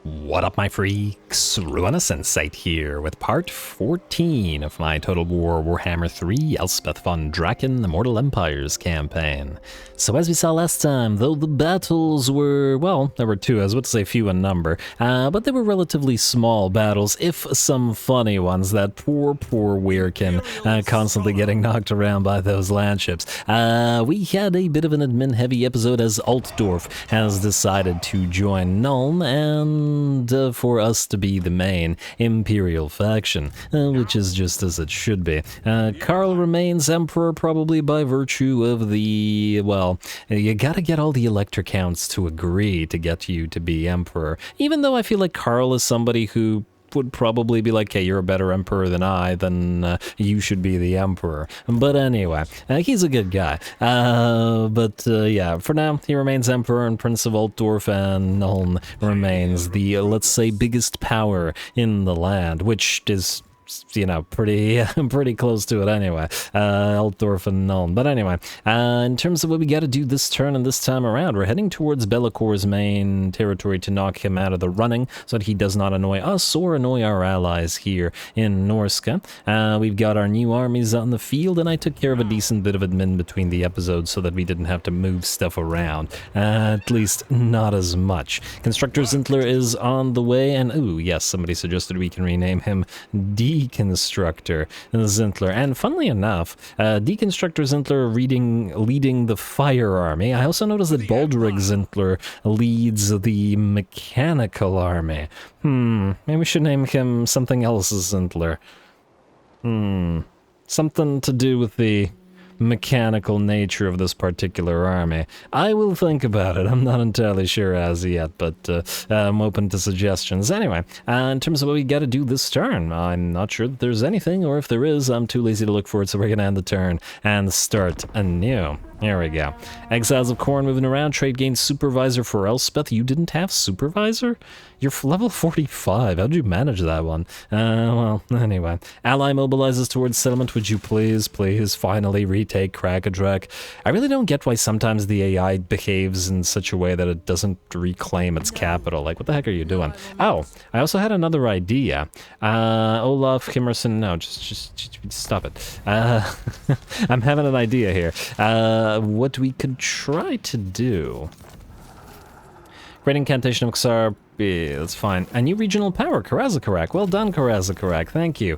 What up, my freaks? RuinusInsight here with part 14 of my Total War Warhammer 3 Elspeth von Draken Immortal Empires campaign. So as we saw last time, though the battles were, well, there were two, I was about to say few in number, but they were relatively small battles, if some funny ones. That poor Weirkin constantly getting knocked around by those landships. We had a bit of an admin-heavy episode as Altdorf has decided to join Nuln, and for us to be the main Imperial faction, which is just as it should be. Karl remains Emperor probably by virtue of the, well, you gotta get all the elector counts to agree to get you to be Emperor, even though I feel like Karl is somebody who would probably be like, hey, you're a better emperor than I, then you should be the emperor. But anyway, he's a good guy. Yeah, for now, he remains emperor and Prince of Altdorf, and Nuln remains the, let's say, biggest power in the land, which is, you know, pretty close to it anyway, Altdorf and Nuln. But anyway, in terms of what we got to do this turn and this time around, we're heading towards Bellacor's main territory to knock him out of the running so that he does not annoy us or annoy our allies here in Norska. We've got our new armies on the field, and I took care of a decent bit of admin between the episodes so that we didn't have to move stuff around, at least not as much. Constructor Zintler is on the way, and ooh, yes, somebody suggested we can rename him Deconstructor Zintler, and funnily enough, Deconstructor Zintler leading the Fire Army. I also noticed that Baldric Zintler leads the Mechanical Army. Maybe we should name him something else Zintler. Something to do with the mechanical nature of this particular army. I will think about it. I'm not entirely sure as yet, but I'm open to suggestions. Anyway, in terms of what we got to do this turn, I'm not sure that there's anything, or if there is, I'm too lazy to look for it, so we're going to end the turn and start anew. Here we go. Exiles of Khorne moving around. Trade gains supervisor for Elspeth. You didn't have supervisor? You're level 45. How'd you manage that one? Well, anyway. Ally mobilizes towards settlement. Would you please finally retake Krakadrak? I really don't get why sometimes the AI behaves in such a way that it doesn't reclaim its capital. Like, what the heck are you doing? Oh, I also had another idea. Olaf Kimmerson, no, just stop it. I'm having an idea here. What we could try to do. Great Incantation of Xar, yeah, that's fine. A new regional power, Karazakarak. Well done, Karazakarak, thank you.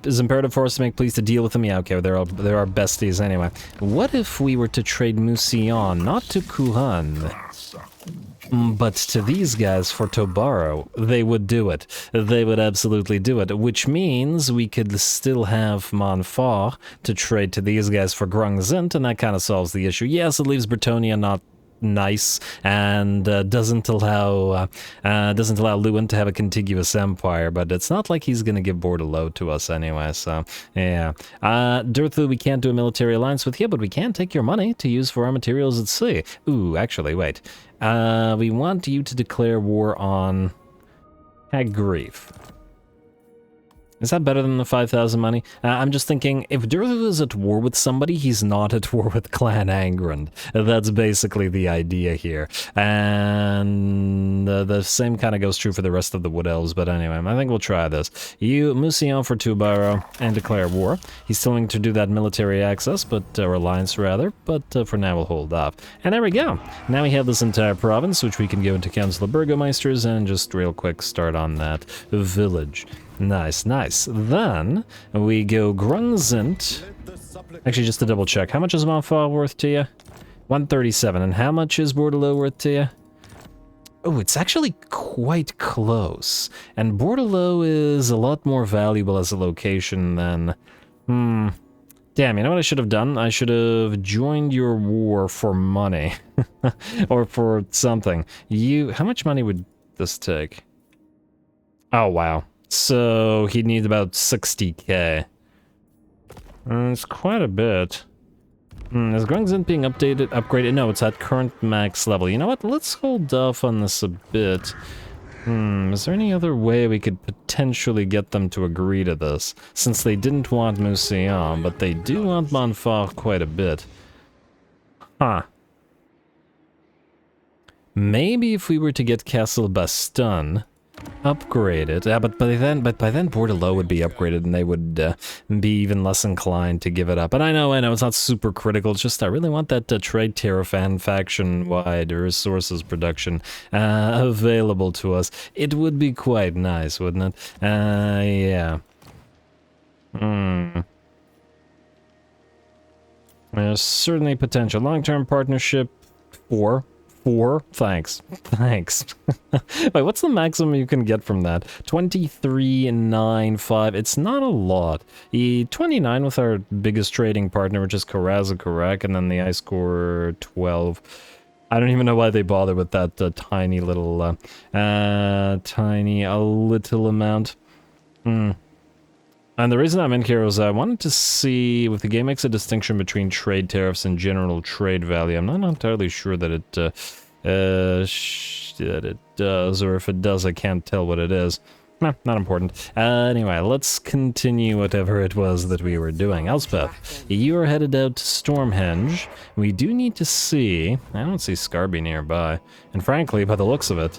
Is imperative for us to make pleas to deal with them? Yeah, okay, they're our besties anyway. What if we were to trade Musion, not to Kuhan, but to these guys for Tobaro? They would do it. They would absolutely do it, which means we could still have Montfort to trade to these guys for Grungzint, and that kind of solves the issue. Yes, it leaves Bretonnia not nice, and doesn't allow Lewin to have a contiguous empire, but it's not like he's gonna give Bordelot to us anyway, so yeah. Durthu we can't do a military alliance with you, but we can take your money to use for our materials at sea. Ooh, actually, wait. We want you to declare war on Hagrief. Is that better than the 5,000 money? I'm just thinking, if Durthu is at war with somebody, he's not at war with Clan Angrand. That's basically the idea here. And the same kind of goes true for the rest of the Wood Elves, but anyway, I think we'll try this. You, Musion for Tubaro, and declare war. He's still going to do that military access, or alliance rather, but for now we'll hold off. And there we go. Now we have this entire province, which we can go into Council of Burgomeisters and just real quick start on that village. Nice, nice. Then we go Grungzint. Actually, just to double check, how much is Montfort worth to you? 137. And how much is Bordelot worth to you? Oh, it's actually quite close. And Bordelot is a lot more valuable as a location than... Damn, you know what I should have done? I should have joined your war for money. Or for something. How much money would this take? Oh, wow. So he'd need about 60k. It's quite a bit. Is Grungzint being upgraded? No, it's at current max level. You know what? Let's hold off on this a bit. Is there any other way we could potentially get them to agree to this? Since they didn't want Musion, but they do want Montfort quite a bit. Huh. Maybe if we were to get Castle Baston upgraded, but by then Bordelot would be upgraded and they would be even less inclined to give it up. And I know it's not super critical, it's just I really want that trade tariff and faction-wide resources production available to us. It would be quite nice, wouldn't it? Yeah. There's certainly potential. Long-term partnership, 4. Thanks. Wait, what's the maximum you can get from that? 23.95. It's not a lot. 29 with our biggest trading partner, which is Karazakarak, and then the ice core 12. I don't even know why they bother with that tiny little amount. And the reason I'm in here is I wanted to see if the game makes a distinction between trade tariffs and general trade value. I'm not entirely sure that it does, or if it does, I can't tell what it is. Nah, not important. Anyway, let's continue whatever it was that we were doing. Elspeth, you are headed out to Stormhenge. We do need to see... I don't see Scarby nearby. And frankly, by the looks of it,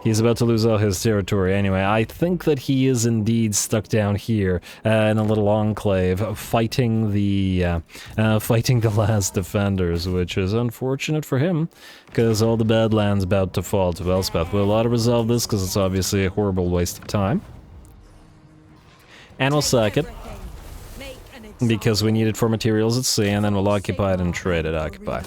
he's about to lose all his territory anyway. I think that he is indeed stuck down here in a little enclave, fighting the last defenders, which is unfortunate for him, because all the Badlands about to fall to Elspeth. We'll auto-resolve this, because it's obviously a horrible waste of time. And we'll sack it, because we need it for materials at sea, and then we'll occupy it and trade it occupy.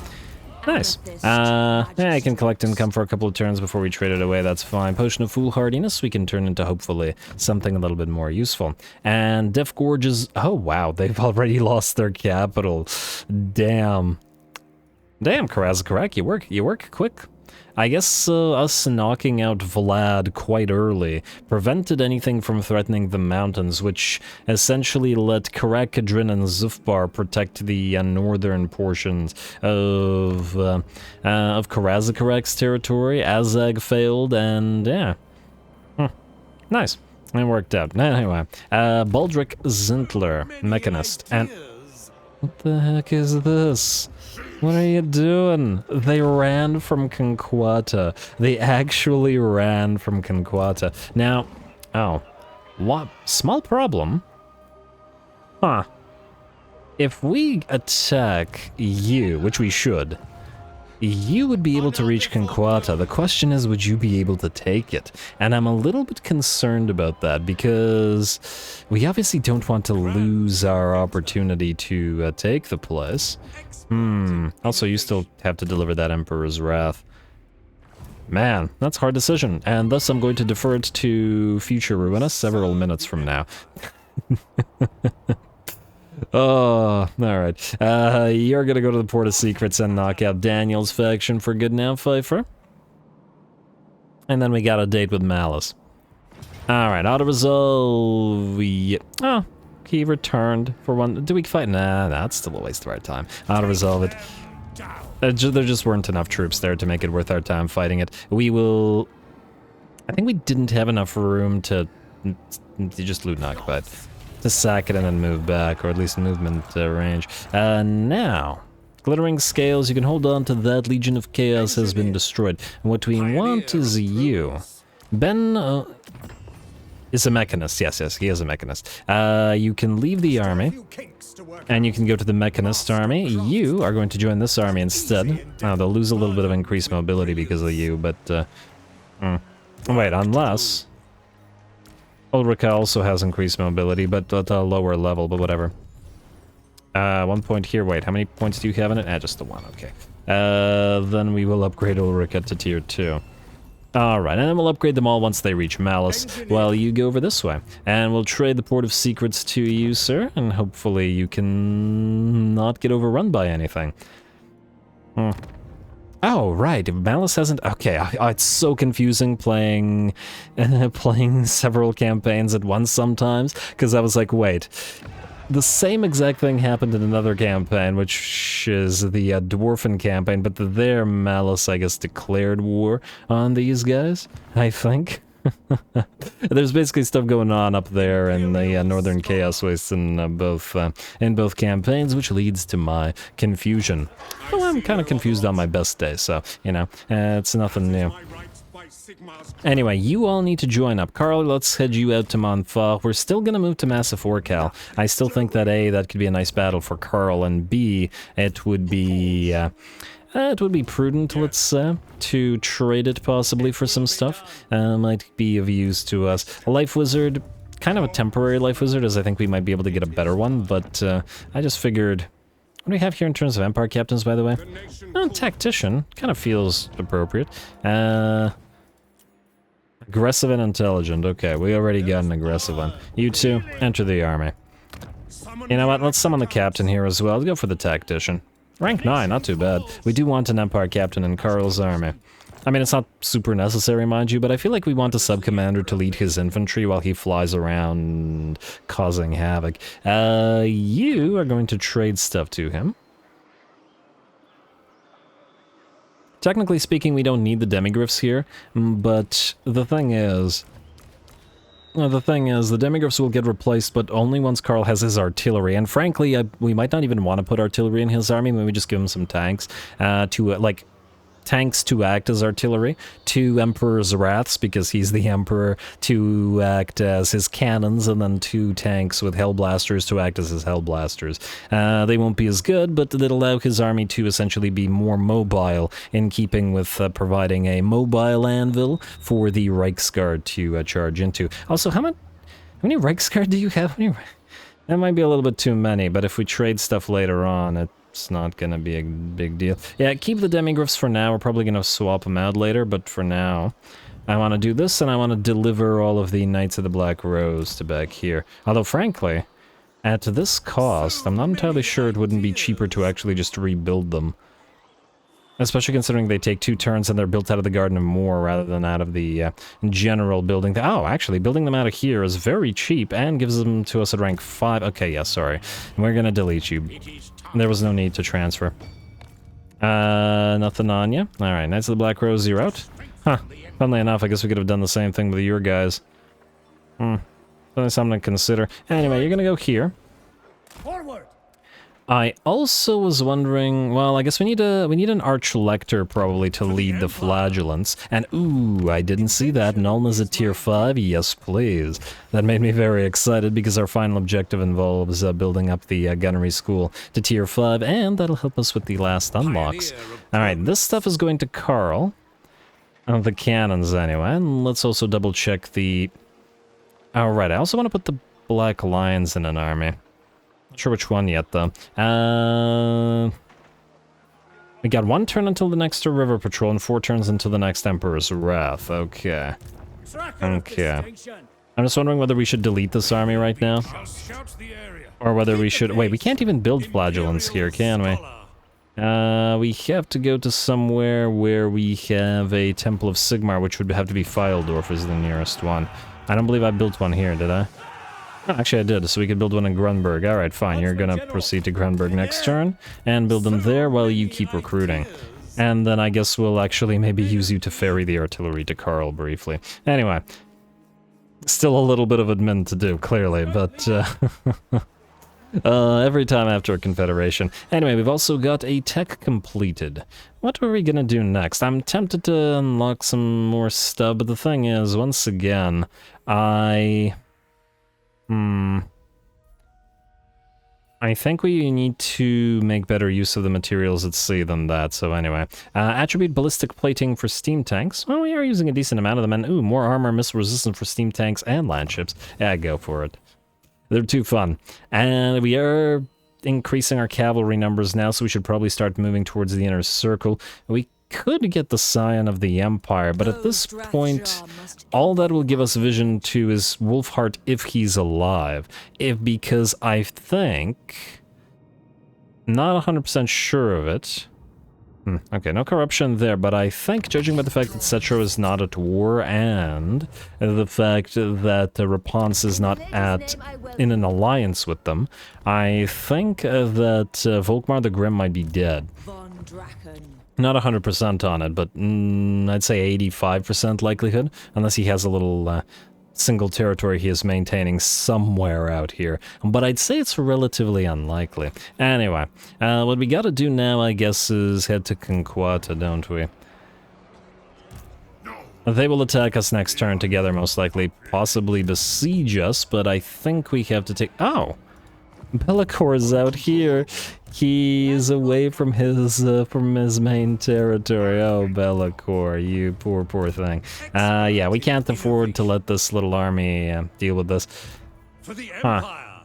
Nice. Yeah, I can collect income for a couple of turns before we trade it away, that's fine. Potion of Foolhardiness we can turn into, hopefully, something a little bit more useful. And Death Gorges... Oh, wow, they've already lost their capital. Damn. Damn, Karazakarak, you work quick. I guess us knocking out Vlad quite early prevented anything from threatening the mountains, which essentially let Karakadrin and Zufbar protect the northern portions of Karazakarak's territory. Azag failed, and yeah. Nice. It worked out. Anyway, Baldric Zintler, Mechanist, and... What the heck is this? What are you doing? They ran from Conquata. They actually ran from Conquata. Now, oh, what? Small problem? Huh. If we attack you, which we should, you would be able to reach Conquata. The question is, would you be able to take it? And I'm a little bit concerned about that, because we obviously don't want to lose our opportunity to take the place. Also, you still have to deliver that Emperor's Wrath. Man, that's a hard decision, and thus I'm going to defer it to future Ruinous several minutes from now. Oh, alright. You're gonna go to the Port of Secrets and knock out Daniel's faction for good now, Pfeiffer. And then we got a date with Malice. Alright, auto-resolve... Yeah. Oh, he returned for one... Do we fight? Nah, that's still a waste of our time. Auto-resolve it. There just weren't enough troops there to make it worth our time fighting it. We will... I think we didn't have enough room to just loot and occupy it. To sack it and then move back, or at least movement range. Now, Glittering Scales, you can hold on to that. Legion of Chaos has been destroyed. And what we want is you. Ben is a mechanist. Yes, he is a mechanist. You can leave the army, and you can go to the mechanist army. You are going to join this army instead. They'll lose a little bit of increased mobility because of you, but... Wait, unless... Ulrika also has increased mobility, but at a lower level, but whatever. 1 point here. Wait, how many points do you have in it? Just the 1, okay. Then we will upgrade Ulrika to tier 2. Alright, and then we'll upgrade them all once they reach Malice. Well, you go over this way. And we'll trade the Port of Secrets to you, sir, and hopefully you can not get overrun by anything. Oh, right, Malice hasn't... Okay, it's so confusing playing several campaigns at once sometimes, because I was like, wait, the same exact thing happened in another campaign, which is the Dwarfen campaign, but there Malice, I guess, declared war on these guys, I think. There's basically stuff going on up there in the Northern Chaos Wastes in both campaigns, which leads to my confusion. Well, I'm kind of confused on my best day, so, you know, it's nothing new. Anyway, you all need to join up. Carl, let's head you out to Montfort. We're still going to move to Massive Orcal. I still think that A, that could be a nice battle for Carl, and B, it would be prudent, let's say, to trade it possibly for some stuff. Might be of use to us. A Life Wizard, kind of a temporary Life Wizard, as I think we might be able to get a better one, but I just figured... What do we have here in terms of Empire Captains, by the way? Tactician, kind of feels appropriate. Aggressive and intelligent, okay, we already got an aggressive one. You two, enter the army. You know what, let's summon the captain here as well. Let's go for the tactician. Rank 9, not too bad. We do want an Empire Captain in Carl's army. I mean, it's not super necessary, mind you, but I feel like we want a sub-commander to lead his infantry while he flies around causing havoc. You are going to trade stuff to him. Technically speaking, we don't need the demigryphs here, but the thing is, the demigryphs will get replaced, but only once Carl has his artillery. And frankly, we might not even want to put artillery in his army. Maybe just give him some tanks tanks to act as artillery, 2 Emperor's Wraths, because he's the Emperor, to act as his cannons, and then 2 tanks with Hellblasters to act as his Hellblasters. They won't be as good, but they'll allow his army to essentially be more mobile, in keeping with providing a mobile anvil for the Reichsguard to charge into. Also, how many Reichsguard do you have? That might be a little bit too many, but if we trade stuff later on, it's not gonna be a big deal. Yeah, keep the demigryphs for now. We're probably gonna swap them out later, but for now, I want to do this, and I want to deliver all of the Knights of the Black Rose to back here. Although, frankly, at this cost, I'm not entirely sure it wouldn't be cheaper to actually just rebuild them. Especially considering they take 2 turns and they're built out of the Garden of Morr rather than out of the general building. Oh, actually, building them out of here is very cheap and gives them to us at rank 5. Okay, yeah, sorry. We're gonna delete you. There was no need to transfer. Nothing on you. Alright, Knights of the Black Rose, you're out. Huh. Funnily enough, I guess we could have done the same thing with your guys. That's something to consider. Anyway, you're gonna go here. Forward. I also was wondering, well, I guess we need an Archlector probably to lead the Flagellants. And ooh, I didn't see that. Nuln is a tier 5. Yes, please. That made me very excited because our final objective involves building up the gunnery school to tier 5, and that'll help us with the last unlocks. All right, this stuff is going to Carl. The cannons, anyway. And let's also double check the... All right, I also want to put the Black Lions in an army. Not sure which one yet, though. We got 1 turn until the next River Patrol and 4 turns until the next Emperor's Wrath. Okay. Okay. I'm just wondering whether we should delete this army right now. Or whether we should... Wait, we can't even build Flagellants here, can we? We have to go to somewhere where we have a Temple of Sigmar, which would have to be Fyeldorf is the nearest one. I don't believe I built one here, did I? Oh, actually I did, so we could build one in Grunberg. Alright, fine, you're gonna proceed to Grunberg next turn, and build them there while you keep recruiting. And then I guess we'll actually maybe use you to ferry the artillery to Carl briefly. Anyway, still a little bit of admin to do, clearly, but every time after a confederation. Anyway, we've also got a tech completed. What are we gonna do next? I'm tempted to unlock some more stuff, but the thing is, once again, I think we need to make better use of the materials at sea than that, so anyway. Attribute ballistic plating for steam tanks. Well, we are using a decent amount of them, and ooh, more armor missile resistant for steam tanks and land ships. Yeah, go for it. They're too fun. And we are increasing our cavalry numbers now, so we should probably start moving towards the inner circle. We could get the Scion of the Empire, but at this point, all that will give us vision to is Wolfheart if he's alive. Because I think... Not 100% sure of it. Okay, no corruption there, but I think, judging by the fact that Cetro is not at war, and the fact that Rapunz is not in an alliance with them, I think that Volkmar the Grim might be dead. Von Draken. Not 100% on it, but I'd say 85% likelihood, unless he has a little single territory he is maintaining somewhere out here. But I'd say it's relatively unlikely. Anyway, what we gotta do now, I guess, is head to Conquata, don't we? They will attack us next turn together, most likely, possibly besiege us, but I think we have to take... Oh! Be'lakor is out here. He is away from his main territory. Oh, Be'lakor, you poor thing. Yeah, we can't afford to let this little army deal with this. For the Empire,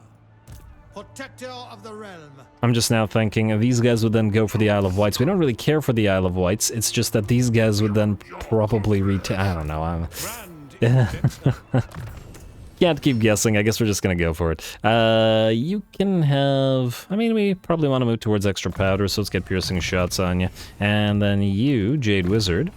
protector of the realm. I'm just now thinking these guys would then go for the Isle of Wights. We don't really care for the Isle of Wights. It's just that these guys would then probably I don't know. Can't keep guessing. I guess we're just gonna go for it. You can have... I mean, we probably want to move towards extra powder, so let's get piercing shots on you. And then you, Jade Wizard.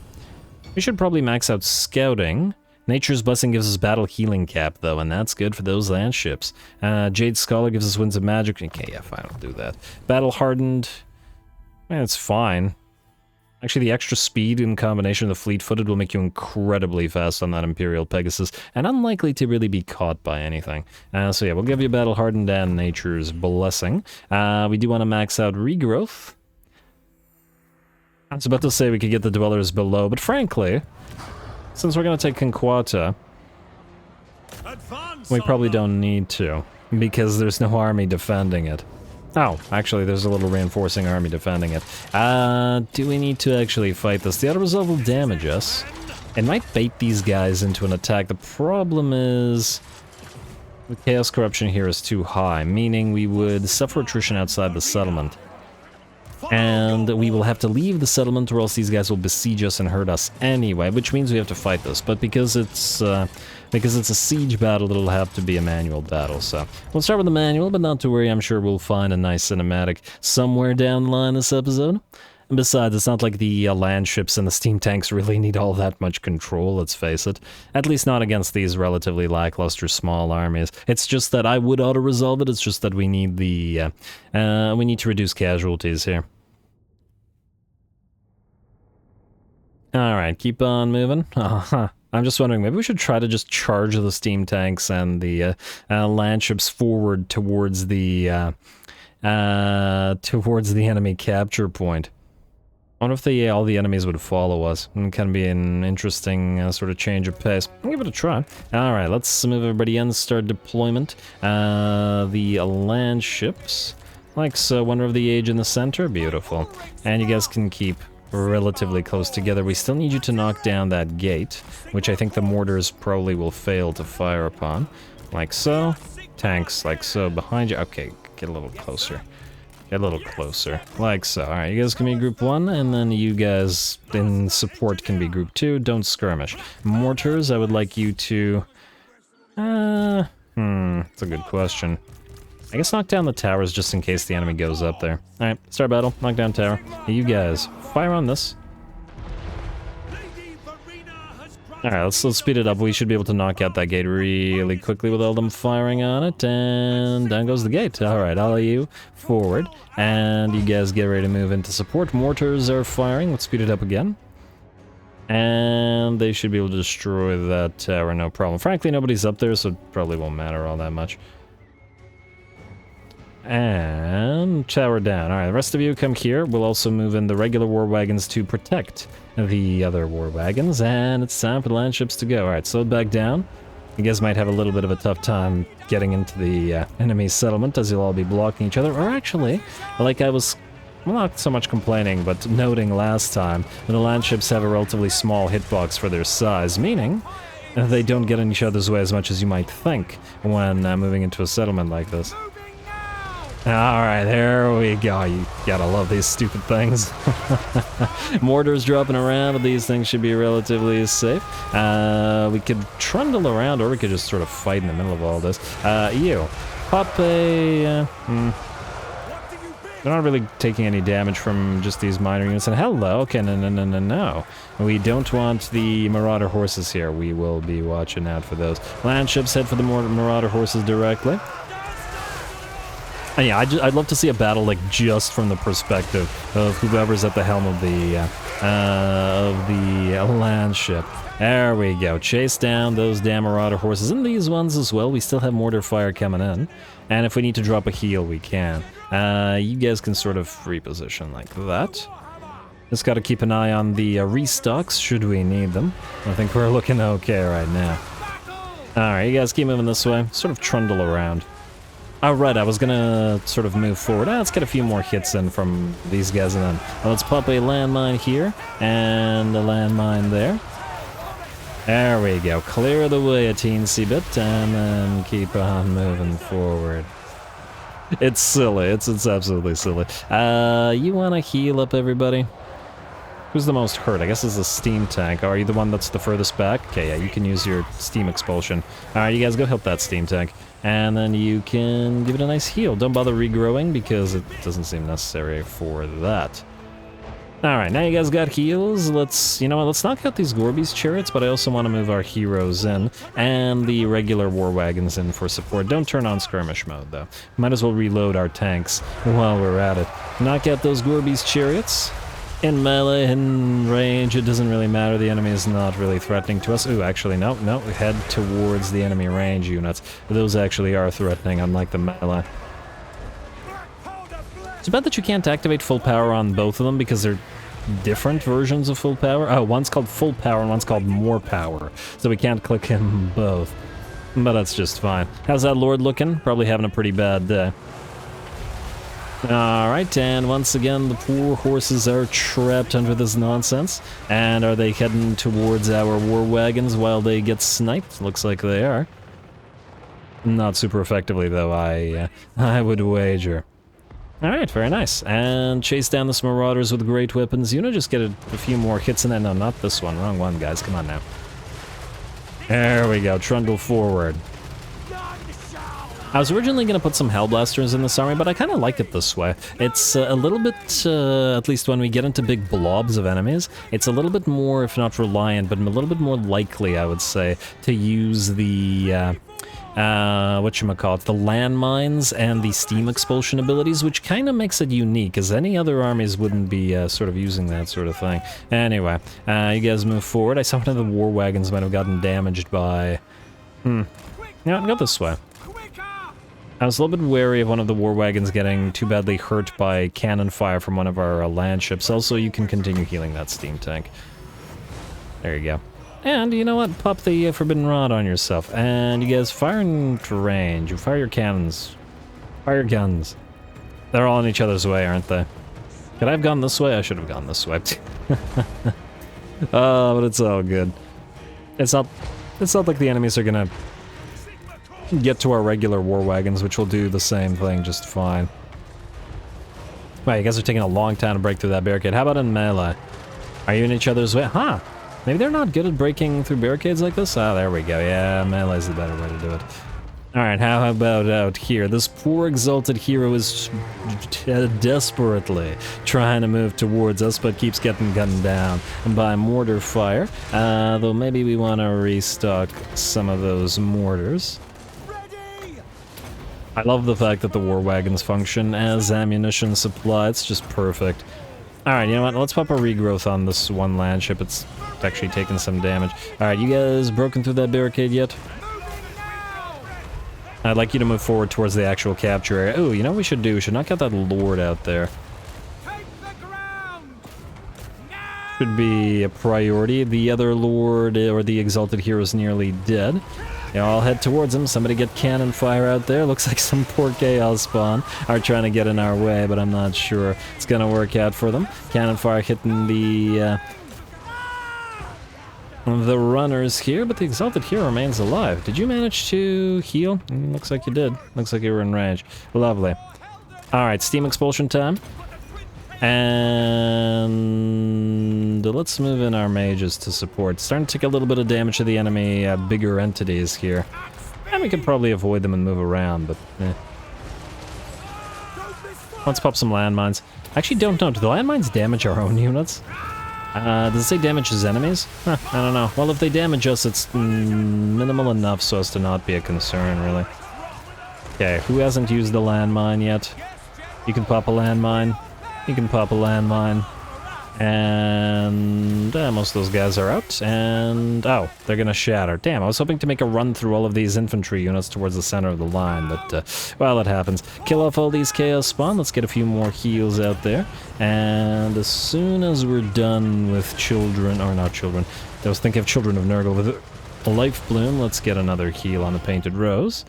We should probably max out scouting. Nature's Blessing gives us battle healing cap, though, and that's good for those land ships. Jade Scholar gives us Winds of Magic. Okay, yeah, fine, I'll do that. Battle Hardened. It's fine. Actually, the extra speed in combination with the fleet-footed will make you incredibly fast on that Imperial Pegasus, and unlikely to really be caught by anything. So yeah, we'll give you Battle Hardened and Nature's Blessing. We do want to max out Regrowth. I was about to say we could get the Dwellers below, but frankly, since we're going to take Conquata, we probably don't need to, because there's no army defending it. Oh, actually, there's a little reinforcing army defending it. Do we need to actually fight this? The auto resolve will damage us. It might bait these guys into an attack. The problem is the Chaos Corruption here is too high, meaning we would suffer attrition outside the settlement. And we will have to leave the settlement or else these guys will besiege us and hurt us anyway, which means we have to fight this. But because it's a siege battle, it'll have to be a manual battle, so we'll start with the manual, but not to worry, I'm sure we'll find a nice cinematic somewhere down the line this episode. And besides, it's not like the land ships and the steam tanks really need all that much control, let's face it. At least not against these relatively lackluster small armies. It's just that I would auto-resolve it, it's just that we need the, we need to reduce casualties here. Alright, keep on moving. I'm just wondering, maybe we should try to just charge the steam tanks and the land ships forward towards the enemy capture point. I wonder if all the enemies would follow us. It can be an interesting sort of change of pace. I'll give it a try. Alright, let's move everybody in, start deployment. The land ships, like so, Wonder of the Age in the center, beautiful. And you guys can keep relatively close together. We still need you to knock down that gate, which I think the mortars probably will fail to fire upon. Like so. Tanks like so behind you. Okay, get a little closer. Get a little closer. Like so. Alright, you guys can be group 1, and then you guys in support can be group 2. Don't skirmish. Mortars, I would like you to... that's a good question. I guess knock down the towers just in case the enemy goes up there. Alright, start battle. Knock down tower. Hey, you guys, fire on this. Alright, let's speed it up. We should be able to knock out that gate really quickly with all them firing on it. And down goes the gate. Alright, all of you forward. And you guys get ready to move into support. Mortars are firing. Let's speed it up again. And they should be able to destroy that tower, no problem. Frankly, nobody's up there, so it probably won't matter all that much. And tower down. Alright, the rest of you come here. We'll also move in the regular war wagons to protect the other war wagons. And it's time for the land ships to go. Alright, slow back down. You guys might have a little bit of a tough time getting into the enemy settlement as you'll all be blocking each other. Or actually, like I was, well, not so much complaining, but noting last time, the land ships have a relatively small hitbox for their size, meaning they don't get in each other's way as much as you might think when moving into a settlement like this. Alright, there we go. You gotta love these stupid things. Mortars dropping around, but these things should be relatively safe. We could trundle around, or we could just sort of fight in the middle of all this. You, pop a... They're not really taking any damage from just these minor units. And hello, okay, no. We don't want the Marauder horses here. We will be watching out for those. Land ships head for the Marauder horses directly. And yeah, I'd love to see a battle like just from the perspective of whoever's at the helm of the land ship. There we go. Chase down those damn marauder horses and these ones as well. We still have mortar fire coming in, and if we need to drop a heal, we can. You guys can sort of reposition like that. Just got to keep an eye on the restocks should we need them. I think we're looking okay right now. All right, you guys keep moving this way. Sort of trundle around. Alright, I was gonna sort of move forward. Let's get a few more hits in from these guys, and then let's pop a landmine here, and a landmine there. There we go. Clear the way a teensy bit, and then keep on moving forward. It's silly. It's absolutely silly. You wanna heal up everybody? Who's the most hurt? I guess it's the steam tank. Are you the one that's the furthest back? Okay, yeah, you can use your steam expulsion. Alright, you guys go help that steam tank. And then you can give it a nice heal. Don't bother regrowing because it doesn't seem necessary for that. Alright, now you guys got heals. Let's, you know what, let's knock out these Gorby's chariots, but I also want to move our heroes in and the regular war wagons in for support. Don't turn on skirmish mode, though. Might as well reload our tanks while we're at it. Knock out those Gorby's chariots. In melee, in range, it doesn't really matter. The enemy is not really threatening to us. Ooh, actually, no. Head towards the enemy range units. Those actually are threatening, unlike the melee. It's bad that you can't activate full power on both of them because they're different versions of full power. Oh, one's called full power and one's called more power. So we can't click them both. But that's just fine. How's that lord looking? Probably having a pretty bad day. Alright, and once again, the poor horses are trapped under this nonsense. And are they heading towards our war wagons while they get sniped? Looks like they are. Not super effectively, though, I would wager. Alright, very nice. And chase down the marauders with great weapons. You know, just get a few more hits in there. No, not this one. Wrong one, guys. Come on now. There we go. Trundle forward. I was originally going to put some Hellblasters in this army, but I kind of like it this way. It's a little bit, at least when we get into big blobs of enemies, it's a little bit more, if not reliant, but a little bit more likely, I would say, to use the, whatchamacallit, the landmines and the steam expulsion abilities, which kind of makes it unique, as any other armies wouldn't be sort of using that sort of thing. Anyway, you guys move forward. I saw one of the war wagons might have gotten damaged by... No, go this way. I was a little bit wary of one of the war wagons getting too badly hurt by cannon fire from one of our land ships. Also, you can continue healing that steam tank. There you go. And, you know what? Pop the Forbidden Rod on yourself. And you guys fire into range. You fire your cannons. Fire your guns. They're all in each other's way, aren't they? Could I have gone this way? I should have gone this way. Oh, but it's all good. It's not like the enemies are gonna get to our regular war wagons, which will do the same thing just fine. Wow, you guys are taking a long time to break through that barricade. How about in melee? Are you in each other's way? Huh. Maybe they're not good at breaking through barricades like this? Ah, there we go. Yeah, melee's the better way to do it. Alright, how about out here? This poor exalted hero is desperately trying to move towards us, but keeps getting gunned down by mortar fire. Though maybe we want to restock some of those mortars. I love the fact that the war wagons function as ammunition supply. It's just perfect. Alright, you know what? Let's pop a regrowth on this one land ship. It's actually taking some damage. Alright, you guys broken through that barricade yet? I'd like you to move forward towards the actual capture area. Oh, you know what we should do? We should knock out that lord out there. Should be a priority. The other lord, or the exalted hero, is nearly dead. Yeah, I'll head towards him. Somebody get cannon fire out there. Looks like some poor chaos spawn are trying to get in our way, but I'm not sure it's gonna work out for them. Cannon fire hitting the runners here, but the exalted hero remains alive. Did you manage to heal? Looks like you did. Looks like you were in range. Lovely. Alright, steam expulsion time. And let's move in our mages to support. Starting to take a little bit of damage to the enemy bigger entities here. And we could probably avoid them and move around, but let's pop some landmines. I actually don't know. Do the landmines damage our own units? Does it say damages enemies? Huh, I don't know. Well, if they damage us, it's minimal enough so as to not be a concern, really. Okay, who hasn't used the landmine yet? You can pop a landmine. You can pop a landmine. And most of those guys are out. And oh, they're gonna shatter. Damn, I was hoping to make a run through all of these infantry units towards the center of the line, but well, it happens. Kill off all these chaos spawn. Let's get a few more heals out there. And as soon as we're done with children, or not children, I was thinking of Children of Nurgle with a life bloom. Let's get another heal on the Painted Rose.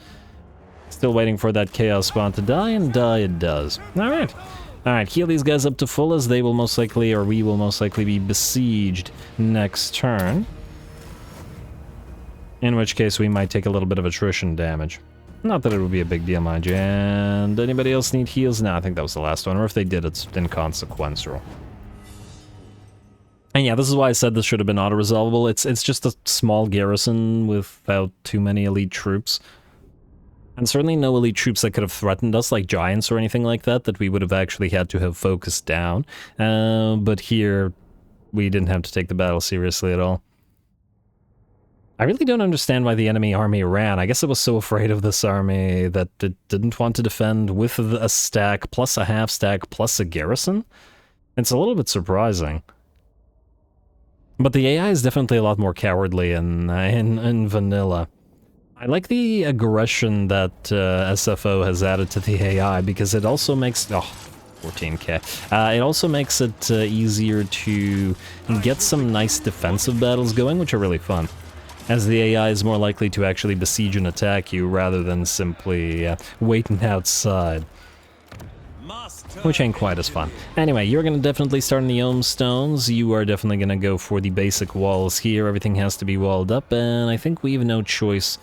Still waiting for that chaos spawn to die, and die it does. All right. Alright, heal these guys up to full, as they will most likely, or we will most likely be besieged next turn. In which case we might take a little bit of attrition damage. Not that it would be a big deal, mind you. And anybody else need heals? No, I think that was the last one, or if they did, it's inconsequential. And yeah, this is why I said this should have been auto-resolvable. It's just a small garrison without too many elite troops. And certainly no elite troops that could have threatened us, like giants or anything like that, that we would have actually had to have focused down. But here, we didn't have to take the battle seriously at all. I really don't understand why the enemy army ran. I guess it was so afraid of this army that it didn't want to defend with a stack, plus a half stack, plus a garrison. It's a little bit surprising. But the AI is definitely a lot more cowardly in vanilla. I like the aggression that SFO has added to the AI, because it also makes... Oh, 14k. It also makes it easier to get some nice defensive battles going, which are really fun. As the AI is more likely to actually besiege and attack you, rather than simply waiting outside. Which ain't quite as fun. Anyway, you're gonna definitely start in the Ohm Stones. You are definitely gonna go for the basic walls here. Everything has to be walled up, and I think we have no choice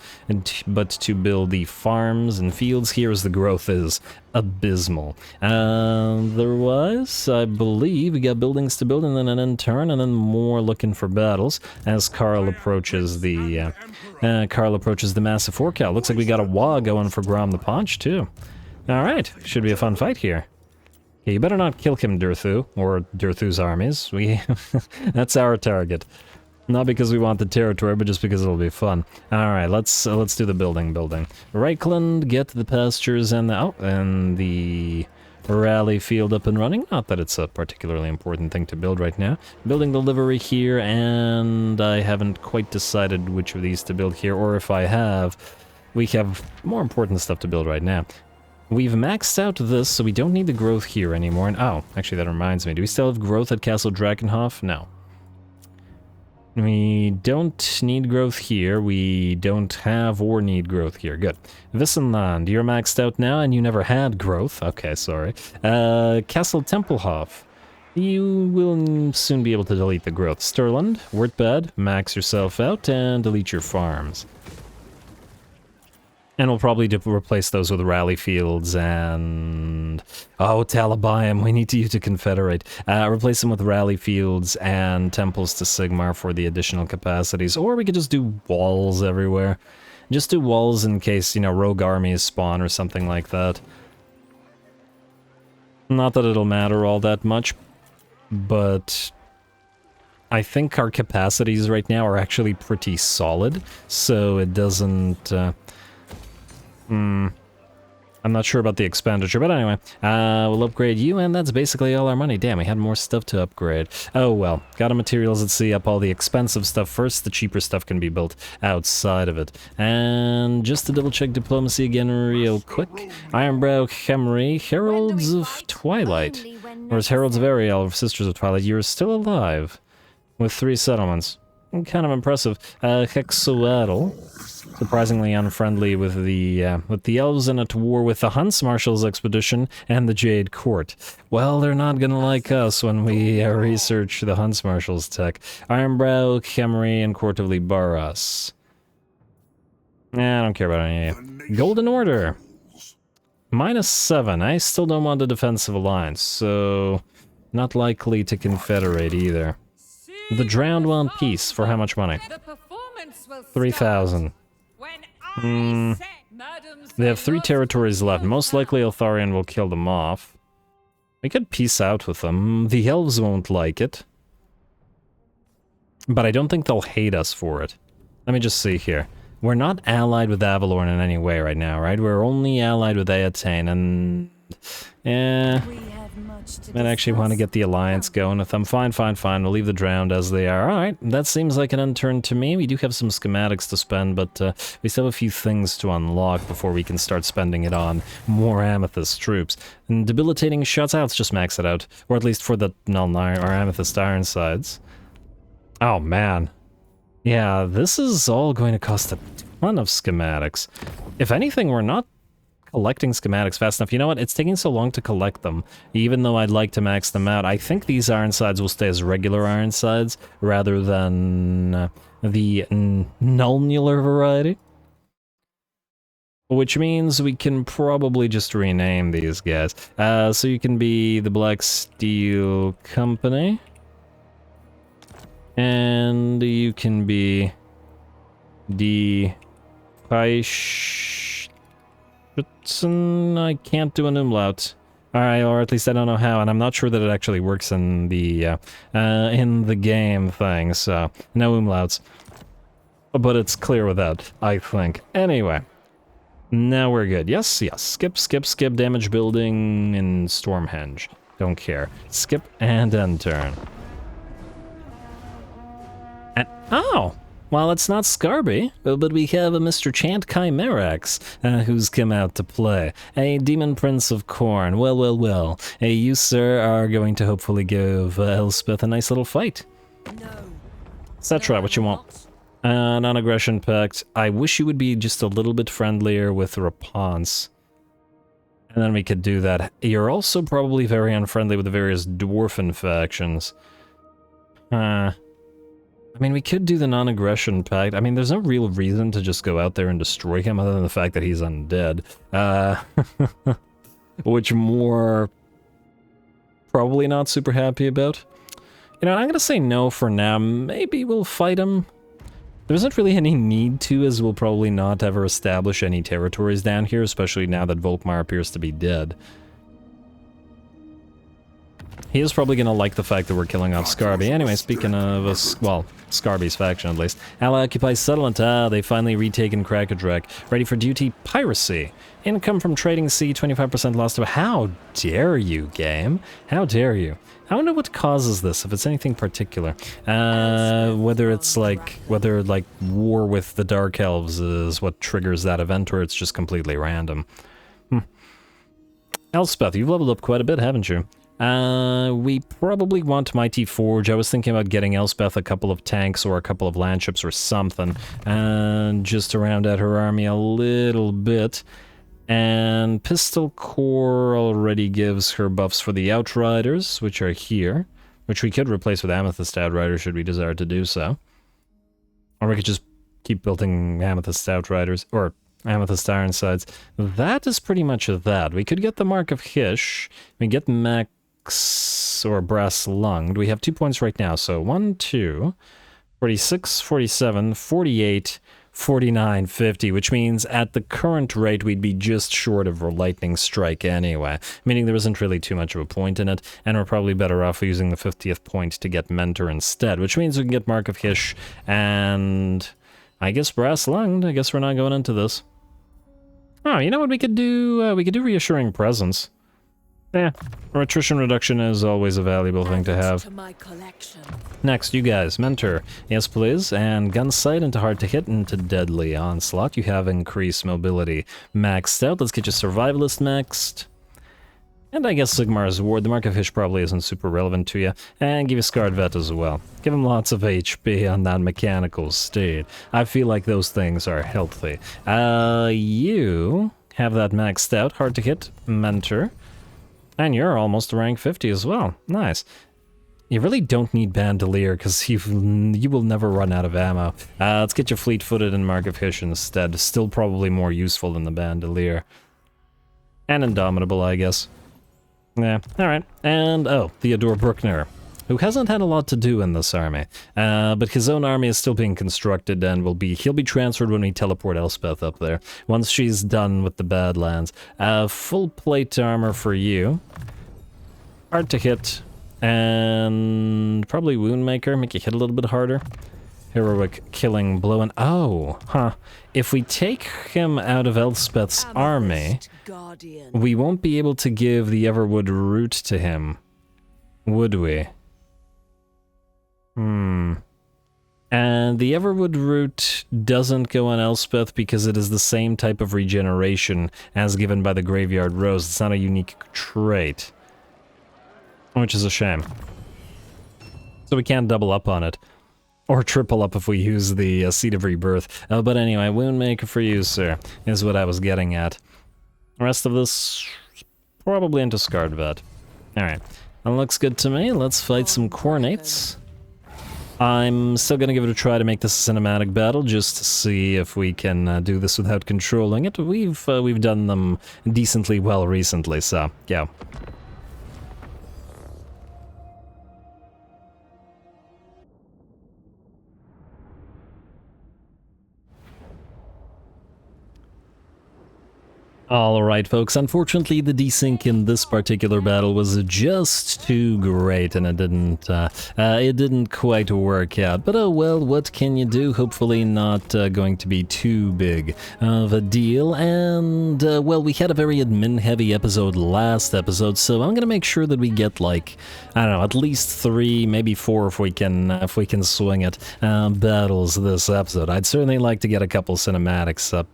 but to build the farms and fields here, as the growth is abysmal. Otherwise, I believe we got buildings to build, and then an end turn, and then more looking for battles as Karl approaches the massive forecow. Looks like we got a Wa going for Grom the Paunch too. Alright, should be a fun fight here. Yeah, you better not kill Kim Durthu, or Durthu's armies. That's our target. Not because we want the territory, but just because it'll be fun. Alright, let's do the building. Reichland, get the pastures and the rally field up and running. Not that it's a particularly important thing to build right now. Building the livery here, and I haven't quite decided which of these to build here, or if I have, we have more important stuff to build right now. We've maxed out this, so we don't need the growth here anymore. And oh, actually that reminds me. Do we still have growth at Castle Drakenhof? No. We don't need growth here. We don't have or need growth here. Good. Wissenland, you're maxed out now, and you never had growth. Okay, sorry. Castle Tempelhof. You will soon be able to delete the growth. Stirland, Wurtbad, max yourself out, and delete your farms. And we'll probably replace those with rally fields and... Oh, Talabayam, we need you to confederate. Replace them with rally fields and temples to Sigmar for the additional capacities. Or we could just do walls everywhere. Just do walls in case, you know, rogue armies spawn or something like that. Not that it'll matter all that much, but... I think our capacities right now are actually pretty solid, so it doesn't... I'm not sure about the expenditure, but anyway, we'll upgrade you, and that's basically all our money. Damn, we had more stuff to upgrade. Oh well, got a materials at sea up all the expensive stuff first. The cheaper stuff can be built outside of it. And just to double check diplomacy again real quick. Ironbrow, Khemri, Heralds of Twilight. Or is Heralds of Ariel, or Sisters of Twilight? You're still alive. With 3 settlements. Kind of impressive. Hexoatl. Surprisingly unfriendly with the elves, and at war with the Hunts Marshal's expedition and the Jade Court. Well, they're not gonna like us when we research the Hunts Marshal's tech. Ironbrow, Khemri, and Court of Libaras. I don't care about any of you. Golden Order. -7. I still don't want a defensive alliance, so not likely to confederate either. The Drowned want peace. For how much money? 3,000. They have 3 territories left. Most likely Eltharion will kill them off. We could peace out with them. The elves won't like it. But I don't think they'll hate us for it. Let me just see here. we're not allied with Avalorn in any way right now, right? We're only allied with Eotane, and... I'd actually want to get the alliance going with them. Fine, fine, fine. We'll leave the drowned as they are. Alright, that seems like an unturn to me. We do have some schematics to spend, but we still have a few things to unlock before we can start spending it on more Amethyst troops. And debilitating shots, let's just max it out. Or at least for the Nuln or Amethyst Ironsides. Oh, man. Yeah, this is all going to cost a ton of schematics. If anything, we're not collecting schematics fast enough. You know what? It's taking so long to collect them. Even though I'd like to max them out, I think these Ironsides will stay as regular Ironsides rather than the Nulnular variety. Which means we can probably just rename these guys. So you can be the Black Steel Company. And you can be the I can't do an umlaut. Alright, or at least I don't know how, and I'm not sure that it actually works in the game thing, so no umlauts. But it's clear without, I think. Anyway, now we're good. Yes, yes. Skip, skip, skip, damage building in Stormhenge. Don't care. Skip and end turn. And, oh! Well, it's not Scarby, but we have a Mr. Chant Chimerax, who's come out to play. A Demon Prince of Khorne. Well, well, well. You, sir, are going to hopefully give Elspeth a nice little fight. No. Etc. What you want? Non-aggression pact. I wish you would be just a little bit friendlier with Rapunzel. And then we could do that. You're also probably very unfriendly with the various dwarfen factions. I mean, we could do the non-aggression pact. I mean, there's no real reason to just go out there and destroy him other than the fact that he's undead. Which Morr probably not super happy about. You know, I'm gonna say no for now. Maybe we'll fight him. There isn't really any need to, as we'll probably not ever establish any territories down here, especially now that Volkmar appears to be dead. He is probably going to like the fact that we're killing off Scarby. Anyway, speaking of us, well, Scarby's faction at least. Ally occupies settlement. They finally retaken Krakadrak. Ready for duty, piracy. Income from trading sea, 25% lost to... How dare you, game? How dare you? I wonder what causes this, if it's anything particular. Whether war with the Dark Elves is what triggers that event, or it's just completely random. Elspeth, you've leveled up quite a bit, haven't you? We probably want Mighty Forge. I was thinking about getting Elspeth a couple of tanks or a couple of landships or something, and just to round out her army a little bit. And Pistol Core already gives her buffs for the Outriders, which are here, which we could replace with Amethyst Outriders should we desire to do so. Or we could just keep building Amethyst Outriders, or Amethyst Ironsides. That is pretty much that. We could get the Mark of Hish. We get Max or Brass Lunged. We have 2 points right now, so 1, 2, 46, 47, 48, 49, 50, which means at the current rate we'd be just short of a lightning strike anyway, meaning there isn't really too much of a point in it, and we're probably better off using the 50th point to get Mentor instead, which means we can get Mark of Hish and I guess Brass Lunged. I guess we're not going into this. Oh, you know what we could do? We could do Reassuring Presence. Yeah, attrition reduction is always a valuable thing to have. Next, you guys, Mentor. Yes, please. And Gunsight into Hard to Hit into Deadly Onslaught. You have increased mobility maxed out. Let's get your Survivalist maxed. And I guess Sigmar's Ward. The Mark of Hish probably isn't super relevant to you. And give you Scarred Vet as well. Give him lots of HP on that mechanical state. I feel like those things are healthy. You have that maxed out. Hard to Hit, Mentor. And you're almost rank 50 as well. Nice. You really don't need Bandolier, because you will never run out of ammo. Let's get you Fleet-Footed and Mark of Hish instead. Still probably more useful than the Bandolier. And Indomitable, I guess. Yeah, alright. And, oh, Theodore Bruckner, who hasn't had a lot to do in this army. But his own army is still being constructed and he'll be transferred when we teleport Elspeth up there, once she's done with the Badlands. Full plate armor for you. Hard to hit. And probably Woundmaker, make you hit a little bit harder. heroic killing blow. And oh, huh. If we take him out of Elspeth's army, we won't be able to give the Everwood root to him, would we? And the Everwood root doesn't go on Elspeth because it is the same type of regeneration as given by the Graveyard Rose. It's not a unique trait, which is a shame. So we can't double up on it. Or triple up if we use the Seed of Rebirth. But anyway, Woundmaker for you, sir, is what I was getting at. The rest of this, probably into Scarred Vet. Alright, that looks good to me. Let's fight some Cornates. I'm still gonna give it a try to make this a cinematic battle, just to see if we can do this without controlling it. We've done them decently well recently, so, yeah. Alright folks, unfortunately the desync in this particular battle was just too great and it didn't quite work out. But oh well, what can you do? Hopefully not going to be too big of a deal. And well, we had a very admin heavy episode last episode, so I'm gonna make sure that we get like, I don't know, at least 3, maybe 4 if we can swing it, battles this episode. I'd certainly like to get a couple cinematics up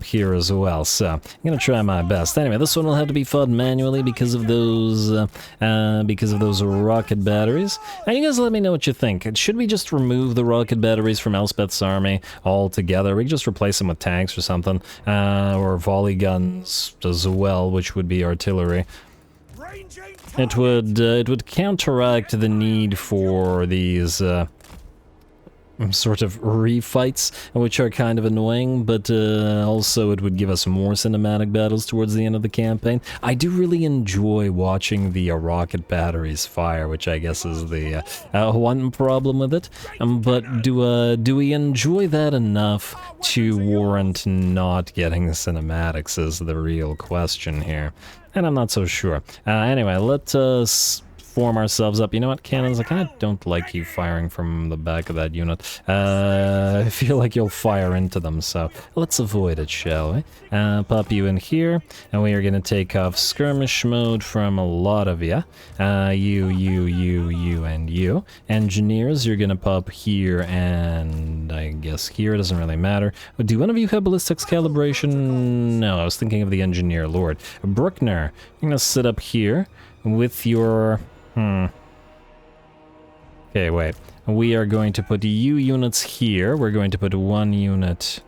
here as well, so I'm gonna try my best. Anyway, this one will have to be fought manually because of those rocket batteries. Now you guys let me know what you think. Should we just remove the rocket batteries from Elspeth's army altogether? We could just replace them with tanks or something, or volley guns as well, which would be artillery. It would counteract the need for these sort of refights, which are kind of annoying, but also it would give us more cinematic battles towards the end of the campaign. I do really enjoy watching the rocket batteries fire, which I guess is the one problem with it. But do we enjoy that enough to warrant not getting cinematics is the real question here. And I'm not so sure. Anyway, let us form ourselves up. You know what, cannons? I kind of don't like you firing from the back of that unit. I feel like you'll fire into them, so let's avoid it, shall we? Pop you in here, and we are going to take off skirmish mode from a lot of you. You, and you. Engineers, you're going to pop here, and I guess here, it doesn't really matter. Do one of you have ballistics calibration? No, I was thinking of the engineer lord. Bruckner, you're going to sit up here with your... Okay, wait. We are going to put you units here. We're going to put 1 unit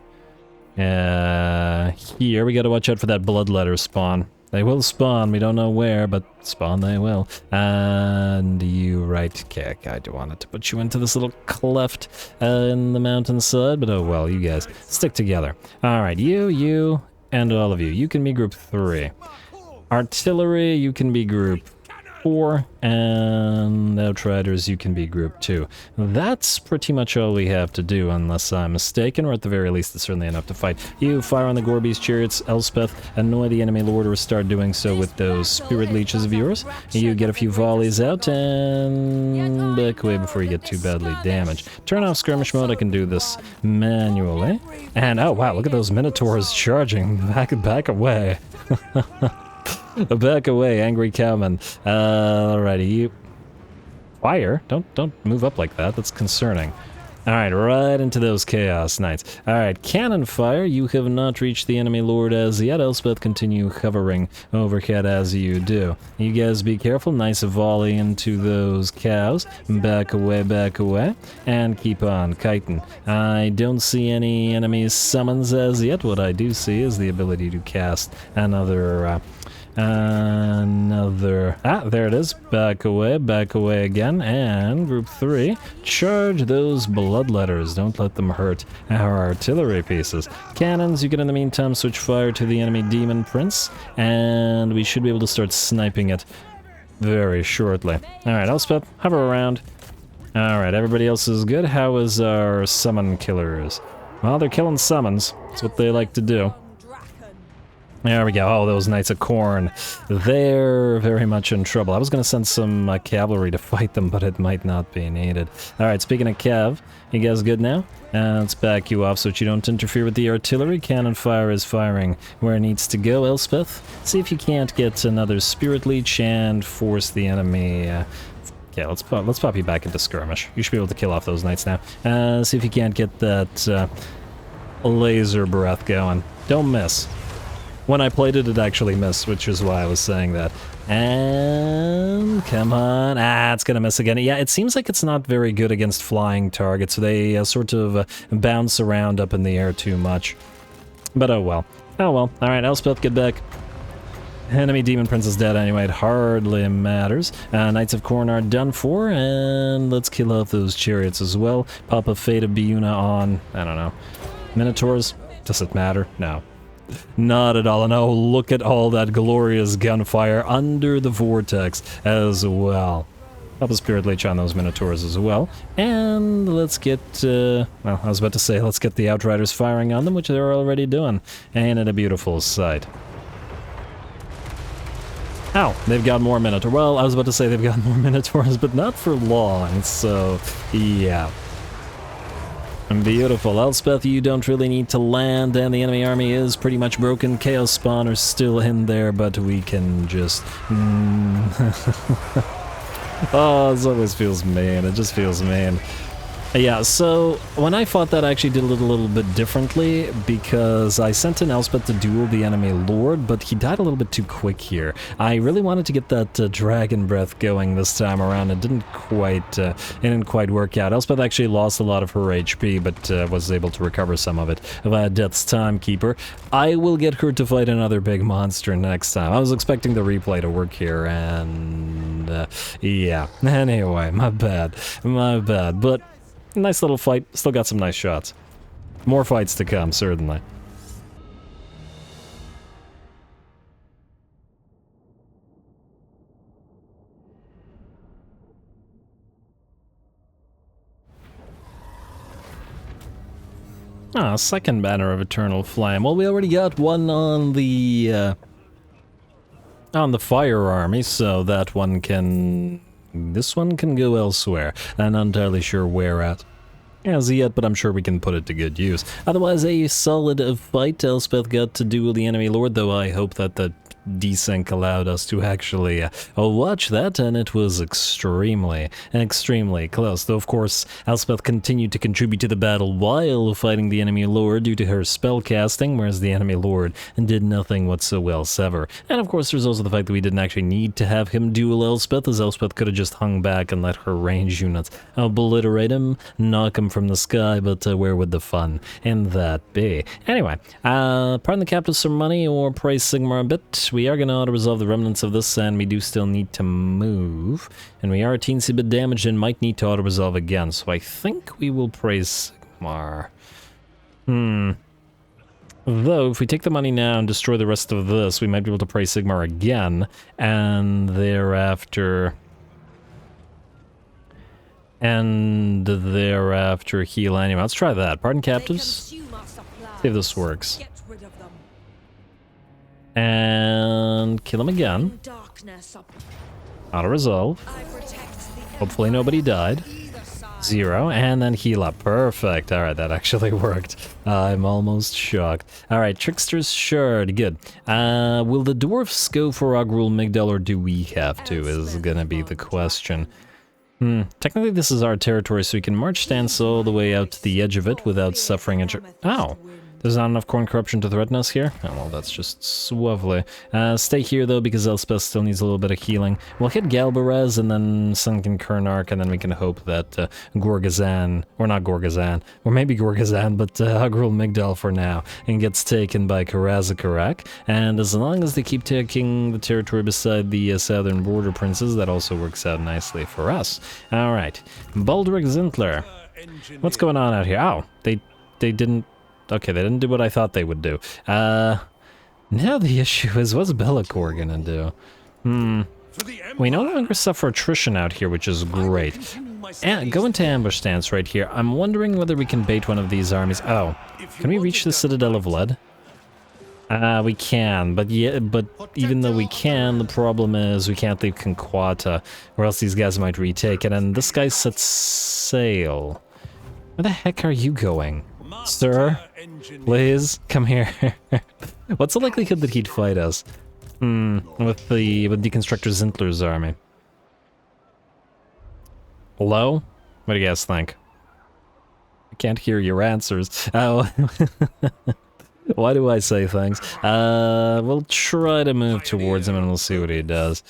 here. We gotta watch out for that bloodletter spawn. They will spawn. We don't know where, but spawn they will. And you right kick. I wanted to put you into this little cleft in the mountainside, but oh well, you guys stick together. Alright, you, and all of you. You can be group 3. Artillery, you can be group 4, and Outriders, you can be group 2. That's pretty much all we have to do, unless I'm mistaken, or at the very least, it's certainly enough to fight. You fire on the Gorby's chariots, Elspeth, annoy the enemy lord, or start doing so with those spirit leeches of yours. You get a few volleys out, and back away before you get too badly damaged. Turn off skirmish mode, I can do this manually. And oh wow, look at those minotaurs charging. Back away. Back away, angry cowman. Alrighty, you... Fire? Don't move up like that, that's concerning. Alright, right into those Chaos Knights. Alright, cannon fire, you have not reached the enemy lord as yet. Elspeth, continue hovering overhead as you do. You guys be careful, nice volley into those cows. Back away, and keep on kiting. I don't see any enemy summons as yet. What I do see is the ability to cast another... there it is. Back away again, and group 3, charge those bloodletters. Don't let them hurt our artillery pieces. Cannons, you can in the meantime switch fire to the enemy demon prince, and we should be able to start sniping it very shortly. Alright, Elspeth, hover around. Alright, everybody else is good. How is our summon killers? Well, they're killing summons. That's what they like to do. There we go. Oh, those Knights of Corn. They're very much in trouble. I was going to send some cavalry to fight them, but it might not be needed. Alright, speaking of cav, you guys good now? Let's back you off so that you don't interfere with the artillery. Cannon fire is firing where it needs to go, Elspeth. See if you can't get another Spirit Leech and force the enemy... yeah, let's pop you back into skirmish. You should be able to kill off those Knights now. See if you can't get that laser breath going. Don't miss. When I played it, it actually missed, which is why I was saying that. And come on. It's gonna miss again. Yeah, it seems like it's not very good against flying targets. They sort of bounce around up in the air too much. But oh well. Oh well. Alright, Elspeth, get back. Enemy Demon Prince is dead anyway, it hardly matters. Knights of Corn are done for, and let's kill off those chariots as well. Pop a Fate of Biuna on, I don't know, Minotaurs? Does it matter? No. Not at all, and oh, look at all that glorious gunfire under the vortex as well. Pop a Spirit Leech on those Minotaurs as well. And let's get, well, I was about to say, let's get the Outriders firing on them, which they're already doing. Ain't it a beautiful sight? Ow, they've got more Minotaurs. Well, I was about to say they've got more Minotaurs, but not for long, so yeah. Beautiful. Elspeth, you don't really need to land, and the enemy army is pretty much broken. Chaos Spawners still in there, but we can just... oh, this always feels mean. It just feels mean. Yeah, so when I fought that, I actually did it a little bit differently because I sent in Elspeth to duel the enemy lord, but he died a little bit too quick here. I really wanted to get that dragon breath going this time around. It didn't quite work out. Elspeth actually lost a lot of her HP, but was able to recover some of it via Death's Timekeeper. I will get her to fight another big monster next time. I was expecting the replay to work here, and yeah. Anyway, my bad, but nice little fight, still got some nice shots. More fights to come, certainly. Second banner of Eternal Flame. Well, we already got one on the Fire Army, so that one can... This one can go elsewhere. I'm not entirely sure where at as yet, but I'm sure we can put it to good use. Otherwise, a solid fight. Elspeth got to duel the enemy lord, though I hope that the desync allowed us to actually watch that, and it was extremely close. Though, of course, Elspeth continued to contribute to the battle while fighting the enemy lord due to her spell casting, whereas the enemy lord did nothing whatsoever. And of course, there's also the fact that we didn't actually need to have him duel Elspeth, as Elspeth could have just hung back and let her range units obliterate him, knock him from the sky, but where would the fun in that be? Anyway, pardon the captives some money or praise Sigmar a bit. We are going to auto-resolve the remnants of this, and we do still need to move. And we are a teensy bit damaged and might need to auto-resolve again, so I think we will praise Sigmar. Though, if we take the money now and destroy the rest of this, we might be able to praise Sigmar again, and thereafter heal anyway. Let's try that. Pardon captives. See if this works. And kill him again. Auto-resolve. Hopefully nobody died. 0, and then heal up. Perfect. Alright, that actually worked. I'm almost shocked. Alright, Trickster's Shard. Good. Will the dwarfs go for Agrul Migdal, or do we have to, is gonna be the question. Technically this is our territory, so we can march stance all the way out to the edge of it without suffering Ow! There's not enough corn corruption to threaten us here? Oh, well, that's just suavely. Stay here, though, because Elspeth still needs a little bit of healing. We'll hit Galbarez and then Sunken Kernark, and then we can hope that Gorgazan, or not Gorgazan, or maybe Gorgazan, but Agrul Migdal for now, and gets taken by Karazakarak. And as long as they keep taking the territory beside the southern border princes, that also works out nicely for us. Alright. Baldric Zintler. What's going on out here? Oh, they didn't... Okay, they didn't do what I thought they would do. Now the issue is, what's Be'lakor gonna do? We no longer suffer attrition out here, which is great. And go into ambush stance right here. I'm wondering whether we can bait one of these armies. Oh, can we reach the Citadel of Lead? We can, but even though we can, the problem is we can't leave Conquata, or else these guys might retake it, and this guy sets sail. Where the heck are you going? Sir? Please, come here. What's the likelihood that he'd fight us? With Deconstructor Zintler's army. Low? What do you guys think? I can't hear your answers. Oh. Why do I say things? We'll try to move towards him and we'll see what he does.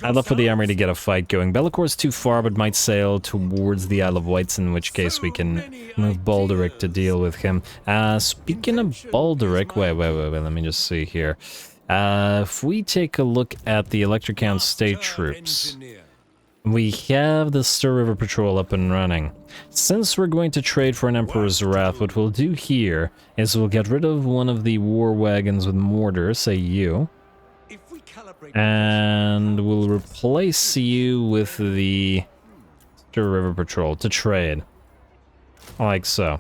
I'd love for the army to get a fight going. Bellicor's too far, but might sail towards the Isle of Wights, in which case we can move Balderic to deal with him. Speaking of Balderic, wait, let me just see here. If we take a look at the Electrocount State troops, we have the Stir River Patrol up and running. Since we're going to trade for an Emperor's Wrath, what we'll do here is we'll get rid of one of the war wagons with mortar, say you, and we'll replace you with the Stir River Patrol to trade. Like so.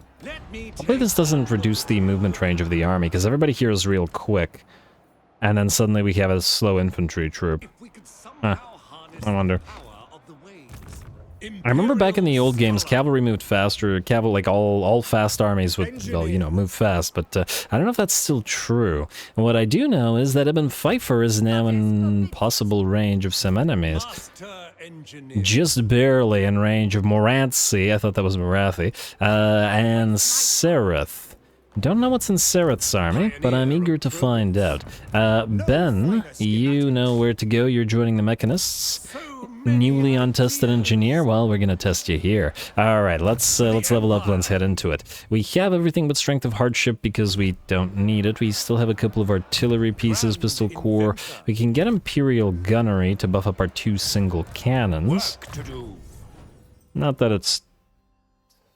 Hopefully this doesn't reduce the movement range of the army, because everybody here is real quick. And then suddenly we have a slow infantry troop. Huh. I wonder. I remember back in the old games, cavalry moved faster. Like all fast armies would, well, you know, move fast. But I don't know if that's still true. And what I do know is that Ibn Pfeiffer is now in possible range of some enemies. Just barely in range of Moranthi. I thought that was Morathi. And Sereth. Don't know what's in Sereth's army, but I'm eager to find out. Ben, you know where to go. You're joining the Mechanists. Newly untested engineer? Well, we're gonna test you here. Alright, let's level up, let's head into it. We have everything but Strength of Hardship because we don't need it. We still have a couple of artillery pieces, pistol core. We can get Imperial Gunnery to buff up our 2 single cannons. Not that it's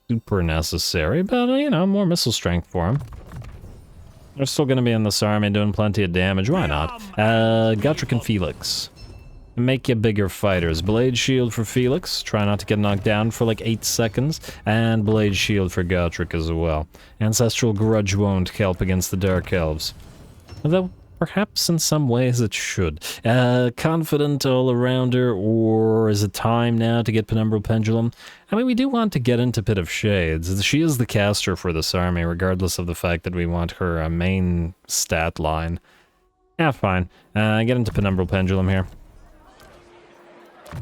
super necessary, but, you know, more missile strength for them. They're still gonna be in this army doing plenty of damage, why not? Gotrek and Felix. Make you bigger fighters. Blade Shield for Felix. Try not to get knocked down for like 8 seconds. And Blade Shield for Gotrek as well. Ancestral Grudge won't help against the Dark Elves. Although, perhaps in some ways it should. Confident All-Arounder, or is it time now to get Penumbral Pendulum? I mean, we do want to get into Pit of Shades. She is the caster for this army, regardless of the fact that we want her main stat line. Yeah, fine. Get into Penumbral Pendulum here.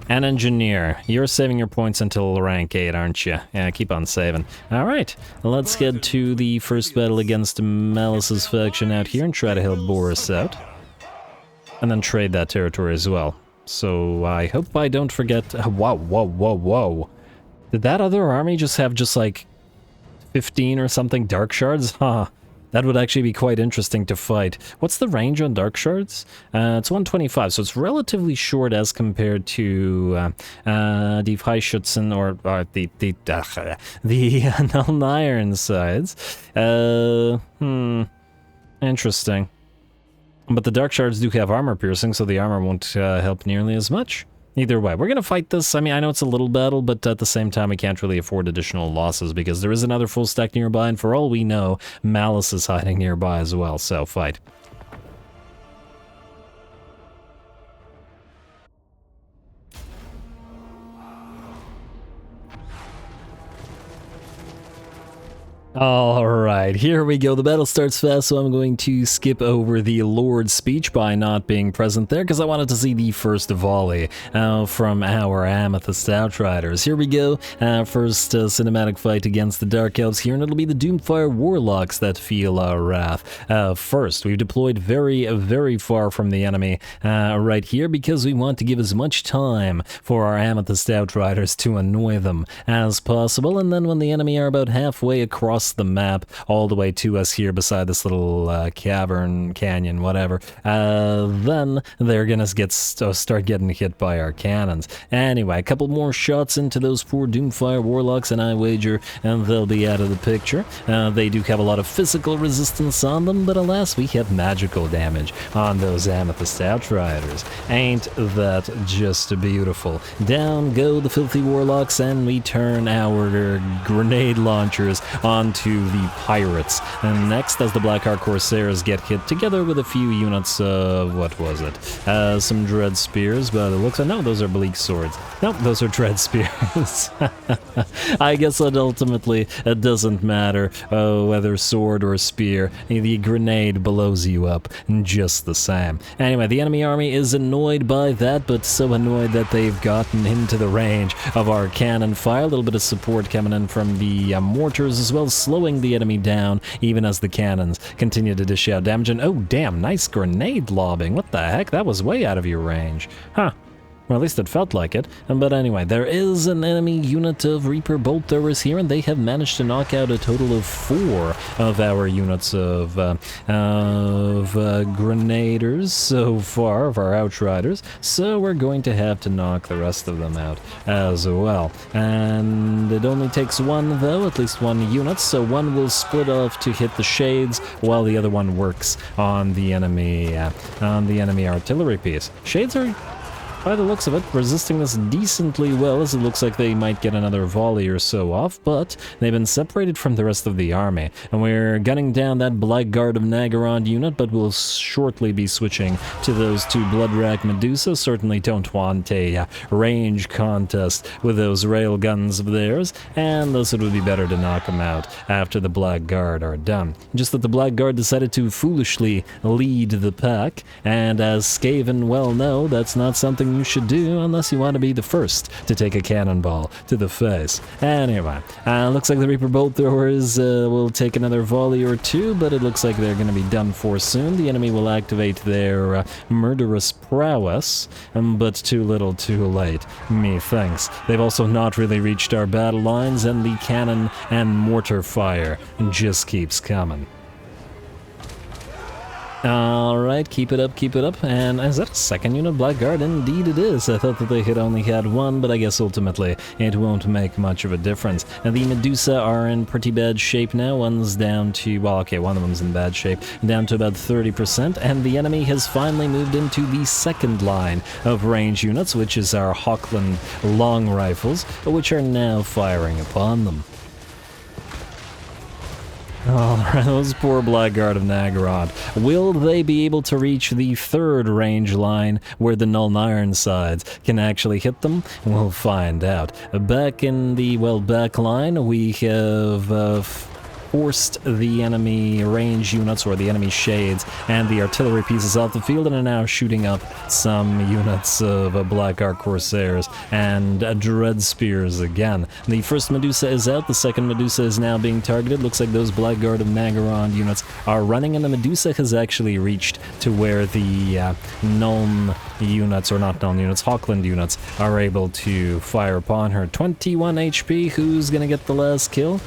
An engineer. You're saving your points until rank 8, aren't you? Yeah, keep on saving. Alright, let's get to the first battle against Malice's faction out here and try to help Boris out. And then trade that territory as well. So I hope I don't forget... Whoa. Did that other army just have like 15 or something Dark Shards? Huh. That would actually be quite interesting to fight. What's the range on Dark Shards? It's 125, so it's relatively short as compared to the Freischützen or the Nuln Ironsides. Interesting. But the Dark Shards do have armor piercing, so the armor won't help nearly as much. Either way, we're gonna fight this. I mean, I know it's a little battle, but at the same time, we can't really afford additional losses because there is another full stack nearby, and for all we know, Malice is hiding nearby as well, so fight. Alright, here we go. The battle starts fast, so I'm going to skip over the Lord's speech by not being present there, because I wanted to see the first volley from our Amethyst Outriders. Here we go. First cinematic fight against the Dark Elves here, and it'll be the Doomfire Warlocks that feel our wrath. First, we've deployed very, very far from the enemy right here, because we want to give as much time for our Amethyst Outriders to annoy them as possible, and then when the enemy are about halfway across the map all the way to us here beside this little cavern, canyon, whatever, then they're gonna start getting hit by our cannons. Anyway, a couple more shots into those poor Doomfire Warlocks and I wager and they'll be out of the picture. They do have a lot of physical resistance on them, but alas, we have magical damage on those Amethyst Outriders. Ain't that just beautiful? Down go the filthy Warlocks and we turn our grenade launchers onto into the pirates. And next, as the Blackheart Corsairs get hit, together with a few units of, what was it? Some Dread Spears, but it looks like, no, those are Bleak Swords. Nope, those are Dread Spears. I guess that ultimately it doesn't matter whether sword or spear. The grenade blows you up just the same. Anyway, the enemy army is annoyed by that, but so annoyed that they've gotten into the range of our cannon fire. A little bit of support coming in from the mortars as well, slowing the enemy down even as the cannons continue to dish out damage. And oh damn, nice grenade lobbing. What the heck? That was way out of your range. Huh. Well, at least it felt like it. But anyway, there is an enemy unit of Reaper Bolt Throwers here, and they have managed to knock out a total of 4 of our units of grenaders so far, of our Outriders. So we're going to have to knock the rest of them out as well. And it only takes 1, though, at least 1 unit, so one will split off to hit the Shades, while the other one works on the enemy artillery piece. Shades are, by the looks of it, resisting this decently well, as it looks like they might get another volley or so off, but they've been separated from the rest of the army, and we're gunning down that Blackguard of Naggarond unit, but we'll shortly be switching to those 2 Bloodrack Medusa. Certainly don't want a range contest with those rail guns of theirs, and thus it would be better to knock them out after the Blackguard are done. Just that the Blackguard decided to foolishly lead the pack, and as Skaven well know, that's not something you should do unless you want to be the first to take a cannonball to the face. Anyway, looks like the Reaper Bolt Throwers will take another volley or 2, but it looks like they're going to be done for soon. The enemy will activate their murderous prowess, but too little too late. Methinks. They've also not really reached our battle lines, and the cannon and mortar fire just keeps coming. Alright, keep it up, and is that a 2nd unit Blackguard? Indeed it is. I thought that they had only had 1, but I guess ultimately it won't make much of a difference. And the Medusa are in pretty bad shape now. One's down to, well, okay, one of them's in bad shape, down to about 30%, and the enemy has finally moved into the 2nd line of range units, which is our Hochland long rifles, which are now firing upon them. Alright, those poor Blackguard of Naggarond. Will they be able to reach the 3rd range line where the Nuln Ironsides can actually hit them? We'll find out. Back in the, well, back line, we have forced the enemy range units, or the enemy Shades, and the artillery pieces off the field, and are now shooting up some units of Blackheart Corsairs and Dread Spears again. The 1st Medusa is out, the 2nd Medusa is now being targeted. Looks like those Blackguard of Naggarond units are running, and the Medusa has actually reached to where the Nuln units, or not Nuln units, Hochland units, are able to fire upon her. 21 HP, who's gonna get the last kill?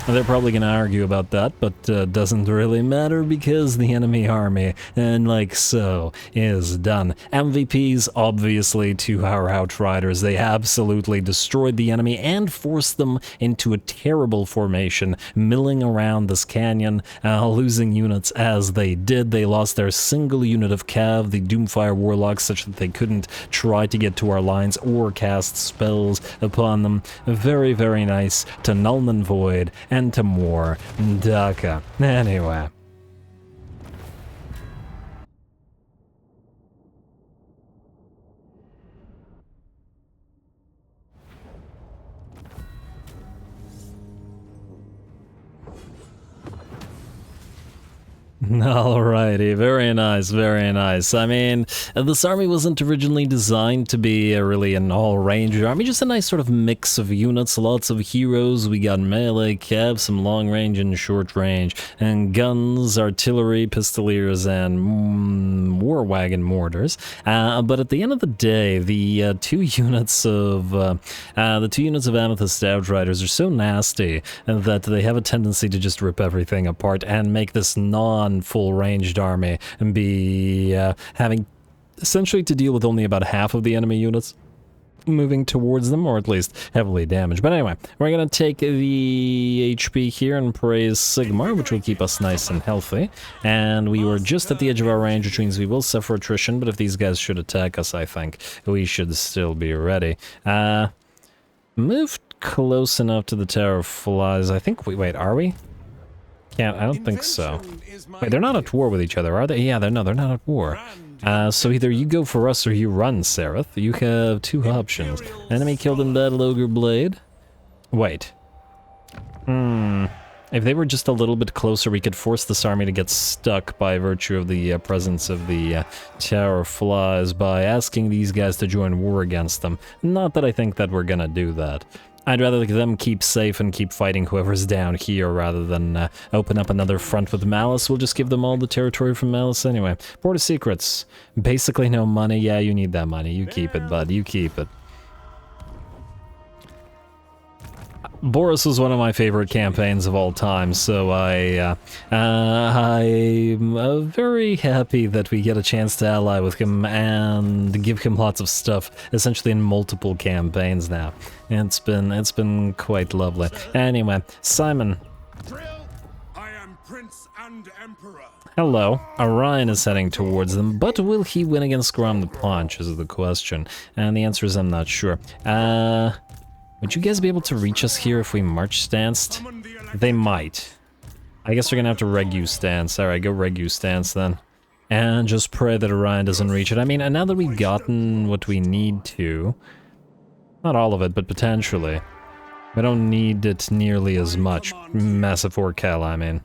They're probably going to argue about that, but doesn't really matter because the enemy army, and like so, is done. MVPs, obviously, to our Outriders. They absolutely destroyed the enemy and forced them into a terrible formation, milling around this canyon, losing units as they did. They lost their single unit of Cav, the Doomfire Warlocks, such that they couldn't try to get to our lines or cast spells upon them. Very, very nice to Nuln and Void, and to Morr, Daka. Anyway. Alrighty, very nice, very nice. I mean, this army wasn't originally designed to be really an all-range army, just a nice sort of mix of units, lots of heroes. We got melee, cav, some long-range and short-range, and guns, artillery, pistoliers, and war wagon mortars. But at the end of the day, the two units of Amethyst Outriders are so nasty that they have a tendency to just rip everything apart and make this full-ranged army and be having essentially to deal with only about half of the enemy units moving towards them, or at least heavily damaged. But anyway, we're going to take the HP here and praise Sigmar, which will keep us nice and healthy. And we were just at the edge of our range, which means we will suffer attrition, but if these guys should attack us, I think we should still be ready. Moved close enough to the Tower of Flies. I think wait, are we? Can't, I don't think so. Wait, they're not at war with each other, are they? Yeah, they're not at war. So either you go for us or you run, Seraph. You have two options. Enemy killed in battle, Ogre Blade. Wait. If they were just a little bit closer, we could force this army to get stuck by virtue of the presence of the Tower of Flies by asking these guys to join war against them. Not that I think that we're gonna do that. I'd rather them keep safe and keep fighting whoever's down here rather than open up another front with Malice. We'll just give them all the territory from Malice anyway. Port of Secrets. Basically no money. Yeah, you need that money. You keep it, bud. You keep it. Boris was one of my favorite campaigns of all time, so I'm very happy that we get a chance to ally with him and give him lots of stuff, essentially in multiple campaigns now. It's been quite lovely. Anyway, Simon. I am Prince and Emperor. Hello. Orion is heading towards them, but will he win against Grom the Paunch is the question. And the answer is I'm not sure. Would you guys be able to reach us here if we march stanced? They might. I guess we're gonna have to regu stance. Alright, go regu stance then. And just pray that Orion doesn't reach it. I mean, and now that we've gotten what we need to... Not all of it, but potentially. We don't need it nearly as much. Massive Orcal, I mean.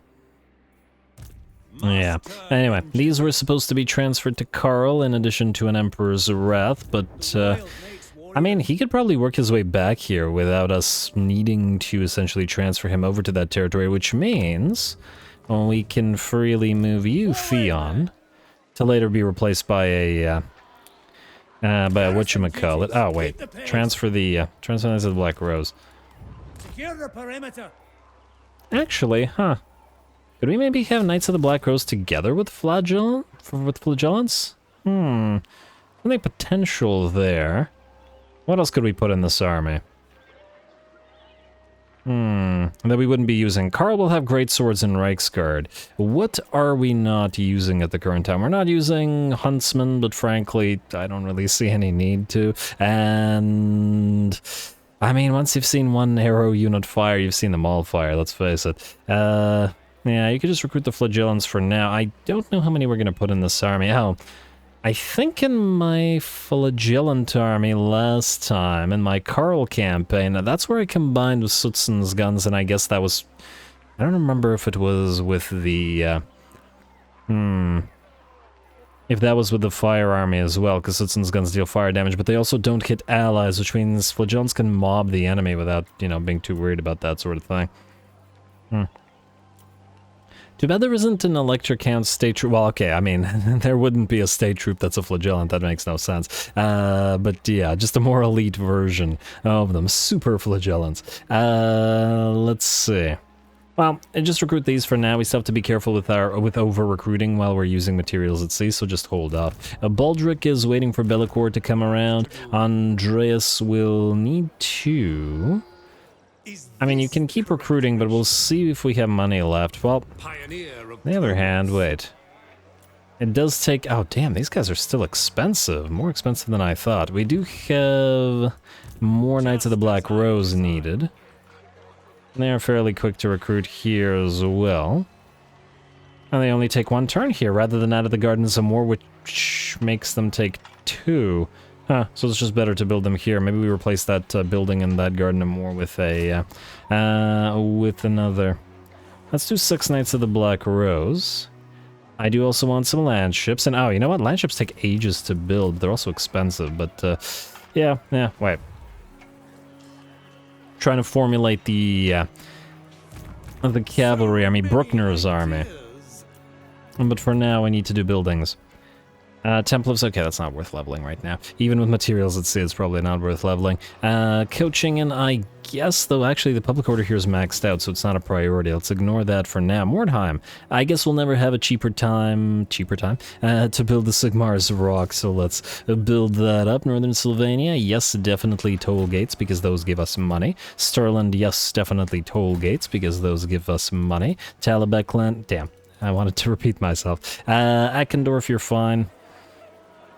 Yeah. Anyway, these were supposed to be transferred to Karl in addition to an Emperor's Wrath, but... I mean, he could probably work his way back here without us needing to essentially transfer him over to that territory, which means we can freely move you, Theon, to later be replaced by a whatchamacallit. Oh, wait. Transfer the Knights of the Black Rose. Secure the perimeter. Actually, huh. Could we maybe have Knights of the Black Rose together with Flagellants? I think potential there. What else could we put in this army? That we wouldn't be using. Karl will have great swords in Reiksguard. What are we not using at the current time? We're not using Huntsman, but frankly, I don't really see any need to. And... I mean, once you've seen one arrow unit fire, you've seen them all fire, let's face it. Yeah, you could just recruit the Flagellants for now. I don't know how many we're going to put in this army. Oh, I think in my Flagellant army last time, in my Karl campaign, that's where I combined with Sutzen's guns, and I guess that was... I don't remember if it was with the... If that was with the fire army as well, because Sutzen's guns deal fire damage, but they also don't hit allies, which means Flagellants can mob the enemy without, you know, being too worried about that sort of thing. Too bad there isn't an Electrocount state troop. Well, okay, I mean, there wouldn't be a state troop that's a Flagellant. That makes no sense. But yeah, just a more elite version of them. Super Flagellants. Let's see. Well, just recruit these for now. We still have to be careful with over-recruiting while we're using materials at sea, so just hold off. Baldric is waiting for Bellicor to come around. Andreas will need to... I mean, you can keep recruiting, but we'll see if we have money left. Well, on the other hand, wait. It does take... Oh, damn, these guys are still expensive. More expensive than I thought. We do have more Knights of the Black Rose needed. And they are fairly quick to recruit here as well. And they only take one turn here, rather than out of the Gardens of Morr, which makes them take two. Huh, so it's just better to build them here. Maybe we replace that building in that Garden of Morr with a, with another. Let's do 6 Knights of the Black Rose. I do also want some land ships, and oh, you know what? Land ships take ages to build. They're also expensive, but, yeah, wait. Trying to formulate the cavalry army, Bruckner's army. But for now, I need to do buildings. Templars, okay, that's not worth leveling right now. Even with materials at sea, it's probably not worth leveling. Coaching, and I guess, though, actually the public order here is maxed out, so it's not a priority. Let's ignore that for now. Mordheim, I guess we'll never have a cheaper time, to build the Sigmar's Rock, so let's build that up. Northern Sylvania, yes, definitely toll gates, because those give us money. Stirland, yes, definitely toll gates, because those give us money. Talabekland, damn, I wanted to repeat myself. Eckendorf, you're fine.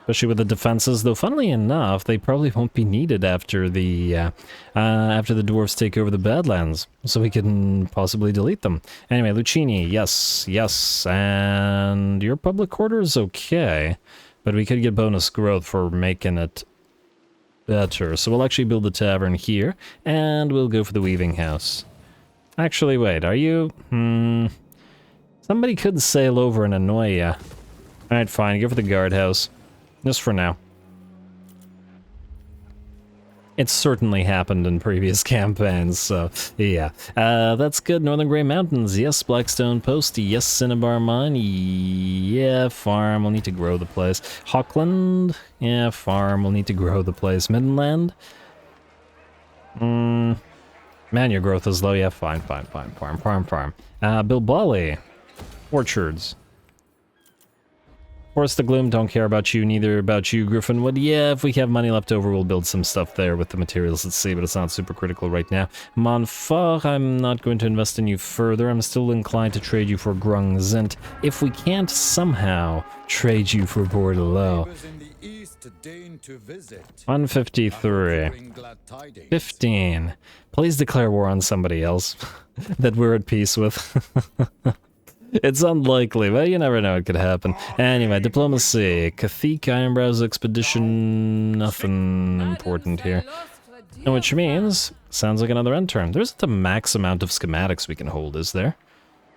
Especially with the defenses, though funnily enough, they probably won't be needed after the dwarves take over the Badlands, so we can possibly delete them. Anyway, Lucchini, yes, yes, and your public quarter is okay, but we could get bonus growth for making it better. So we'll actually build the tavern here, and we'll go for the weaving house. Actually, wait, are you? Somebody could sail over and annoy ya. Alright, fine, go for the guardhouse. Just for now. It's certainly happened in previous campaigns, so yeah. That's good. Northern Grey Mountains, yes. Blackstone Post, yes. Cinnabar Mine, yeah. Farm, we'll need to grow the place. Hawkland, yeah. Farm, we'll need to grow the place. Midland, man, your growth is low. Yeah, fine. Farm. Bilbali, orchards. Forest of Gloom, don't care about you, neither about you, Griffinwood. Yeah, if we have money left over, we'll build some stuff there with the materials at sea, but it's not super critical right now. Montfort, I'm not going to invest in you further. I'm still inclined to trade you for Grungzint, if we can't somehow trade you for Bordelot. 153. 15. Please declare war on somebody else that we're at peace with. It's unlikely, but you never know, it could happen. Anyway, diplomacy. Cathike, Ironbrow's expedition, nothing important here. And which means, sounds like another end turn. There isn't a max amount of schematics we can hold, is there?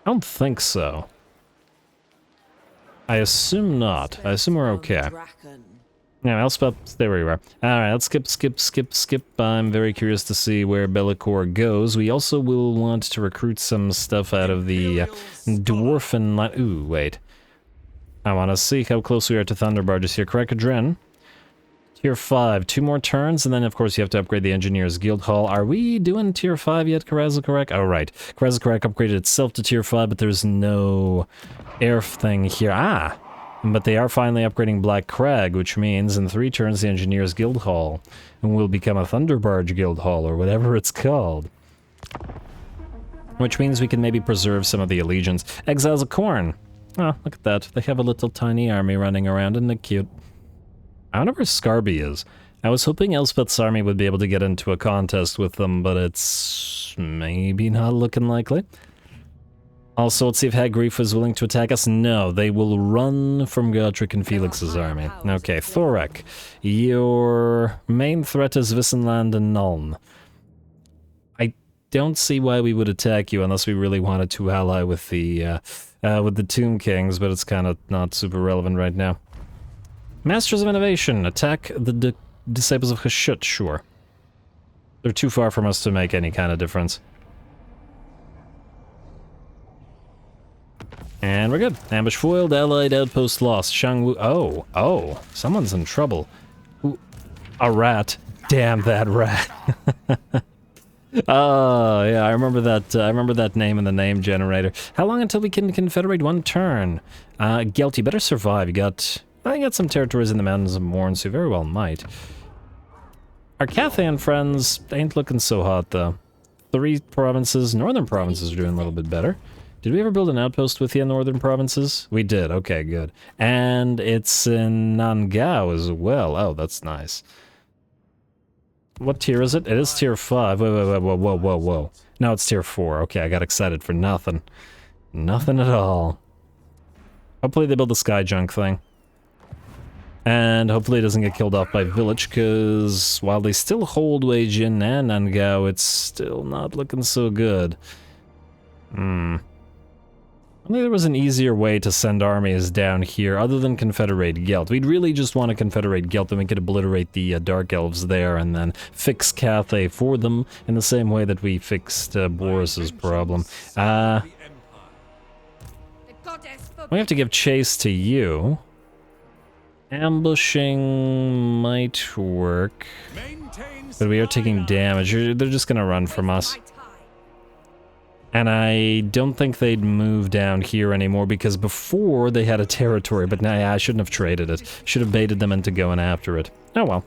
I don't think so. I assume not. I assume we're okay. Now, Elspeth, stay where you are. Alright, let's skip. I'm very curious to see where Bellicor goes. We also will want to recruit some stuff out of the Dwarfen line. Ooh, wait. I want to see how close we are to Thunderbarges here. Krakadren. Tier 5. 2 more turns, and then, of course, you have to upgrade the Engineers Guild Hall. Are we doing Tier 5 yet, Karazalkarak? Oh, right. Karazalkarak upgraded itself to Tier 5, but there's no air thing here. Ah! But they are finally upgrading Black Crag, which means in 3 turns the Engineers Guild Hall will become a Thunderbarge Guild Hall, or whatever it's called. Which means we can maybe preserve some of the allegiance. Exiles of Corn. Oh, look at that. They have a little tiny army running around, isn't it cute? I wonder where Scarby is. I was hoping Elspeth's army would be able to get into a contest with them, but it's maybe not looking likely. Also, let's see if Hagrief is willing to attack us. No, they will run from Godric and Felix's army. Okay, Thorek. Your main threat is Wissenland and Nuln. I don't see why we would attack you unless we really wanted to ally with the Tomb Kings, but it's kind of not super relevant right now. Masters of Innovation. Attack the Disciples of Hashut, sure. They're too far from us to make any kind of difference. And we're good. Ambush foiled, allied outpost lost. Shangwu. Oh, someone's in trouble. Ooh, a rat. Damn that rat. Oh, yeah, I remember that name in the name generator. How long until we can confederate? 1 turn. Gelt, you better survive. You got some territories in the mountains of Morn, so you very well might. Our Cathan friends ain't looking so hot, though. 3 provinces, northern provinces are doing a little bit better. Did we ever build an outpost with the northern provinces? We did, okay, good. And it's in Nangao as well. Oh, that's nice. What tier is it? It is tier 5. Whoa. No, it's tier 4. Okay, I got excited for nothing. Nothing at all. Hopefully they build the sky junk thing. And hopefully it doesn't get killed off by village, because while they still hold Wei Jin and Nangao, it's still not looking so good. Only there was an easier way to send armies down here other than confederate Gelt. We'd really just want to confederate Gelt, then we could obliterate the Dark Elves there and then fix Cathay for them in the same way that we fixed Boris's problem. We have to give chase to you. Ambushing might work, but we are taking damage. They're just gonna run from us. And I don't think they'd move down here anymore, because before they had a territory, but now I shouldn't have traded it. Should have baited them into going after it. Oh well.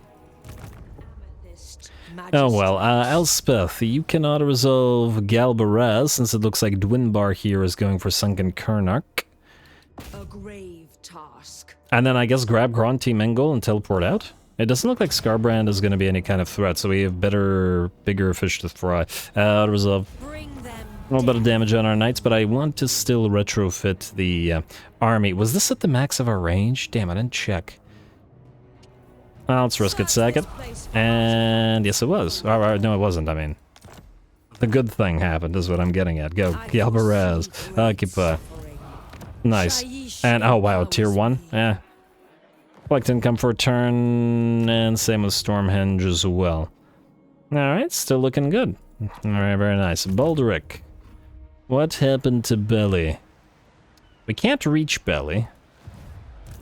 Oh well, Elspeth, you can auto-resolve Galbaraz, since it looks like Dwinbar here is going for Sunken Kernark. A grave task. And then I guess grab Grand Team Engel and teleport out? It doesn't look like Scarbrand is going to be any kind of threat, so we have bigger fish to fry. Resolve. A little bit of damage on our knights, but I want to still retrofit the army. Was this at the max of our range? Damn, I didn't check. Well, let's risk it second. And yes, it was. No, it wasn't. I mean, the good thing happened is what I'm getting at. Go, Galbarez. Occupy. Nice. And, oh wow, tier 1? Eh. Collect income for a turn, and same with Stormhenge as well. Alright, still looking good. Alright, very nice. Baldric. What happened to Belly? We can't reach Belly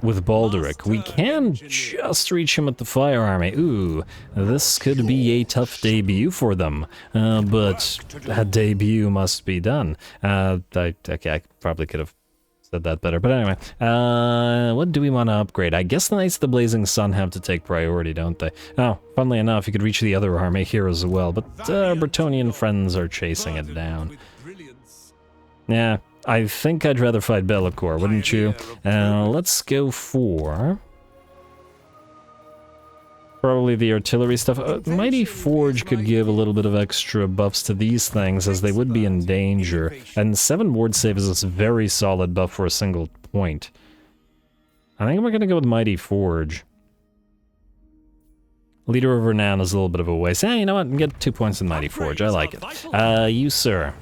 with Baldric. We can just reach him with the Fire Army. Ooh, this could be a tough debut for them. But a debut must be done. Okay, I probably could have said that better. But anyway, what do we want to upgrade? I guess the Knights of the Blazing Sun have to take priority, don't they? Oh, funnily enough, you could reach the other army here as well, but our Bretonnian friends are chasing it down. Yeah, I think I'd rather fight Bellicor, wouldn't you? Let's go for probably the artillery stuff. Mighty Forge could give a little bit of extra buffs to these things, as they would be in danger. And 7 ward save is a very solid buff for a single point. I think we're going to go with Mighty Forge. Leader of Renown is a little bit of a waste. You know what? Get 2 points in Mighty Forge. I like it. You, sir.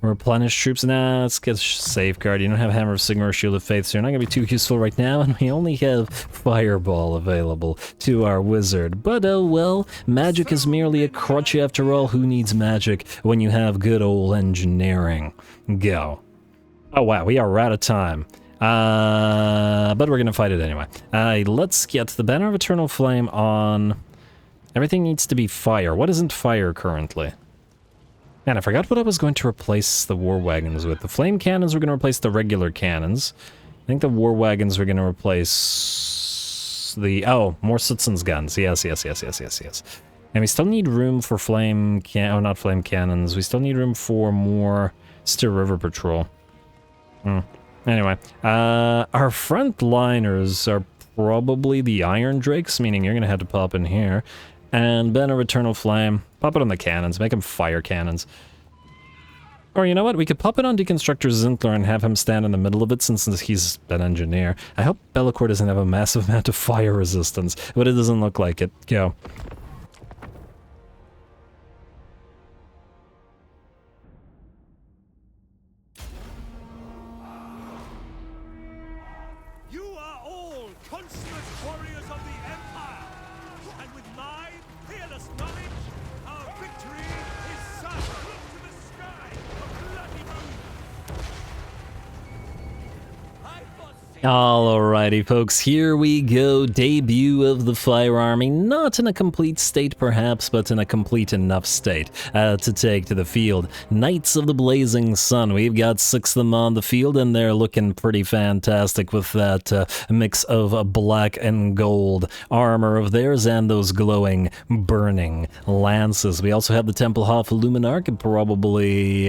Replenish troops. Nah, let's get Safeguard. You don't have Hammer of Sigmar or Shield of Faith, so you're not going to be too useful right now, and we only have Fireball available to our wizard. But oh well, magic is merely a crutch after all. Who needs magic when you have good old engineering? Go. Oh wow, we are out of time. But we're going to fight it anyway. Let's get the Banner of Eternal Flame on. Everything needs to be fire. What isn't fire currently? Man, I forgot what I was going to replace the war wagons with. The flame cannons were going to replace the regular cannons. I think the war wagons were going to replace the... Oh, more Citizens guns. Yes. And we still need room for flame not flame cannons. We still need room for more Still River Patrol. Anyway, our frontliners are probably the Iron Drakes, meaning you're going to have to pop in here. And Banner of Eternal Flame, pop it on the cannons, make them fire cannons. Or you know what, we could pop it on Deconstructor Zintler and have him stand in the middle of it since he's an engineer. I hope Bellicor doesn't have a massive amount of fire resistance, but it doesn't look like it. Go. You are all consummate warriors of the Empire, and with my fearless knowledge, our victory is certain. Look to the sky, a bloody moon. Alrighty folks, here we go, debut of the Fire Army, not in a complete state perhaps, but in a complete enough state to take to the field. Knights of the Blazing Sun, we've got 6 of them on the field and they're looking pretty fantastic with that mix of black and gold armor of theirs and those glowing, burning lances. We also have the Templehof Luminarch, probably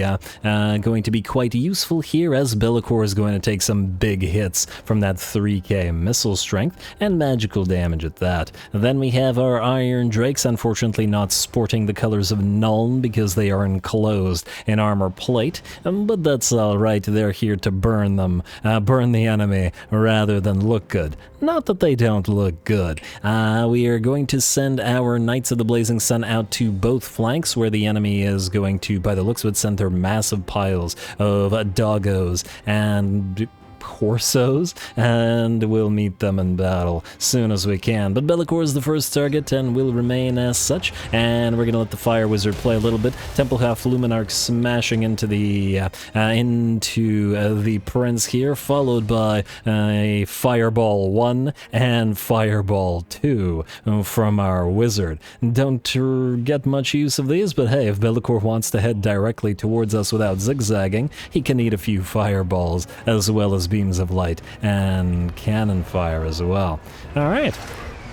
going to be quite useful here as Bellicor is going to take some big hits from that 3k missile strength and magical damage at that. Then we have our Iron Drakes, unfortunately not sporting the colors of Nuln because they are enclosed in armor plate, but that's alright, they're here to burn them, burn the enemy rather than look good. Not that they don't look good. We are going to send our Knights of the Blazing Sun out to both flanks where the enemy is going to, by the looks of it, send their massive piles of doggos and Corsos, and we'll meet them in battle soon as we can. But Bellicor is the first target and will remain as such, and we're gonna let the Fire Wizard play a little bit. Templehof Luminarch smashing into the Prince here, followed by a Fireball 1 and Fireball 2 from our Wizard. Don't get much use of these, but hey, if Bellicor wants to head directly towards us without zigzagging, he can eat a few fireballs as well as beams of light and cannon fire as well. Alright,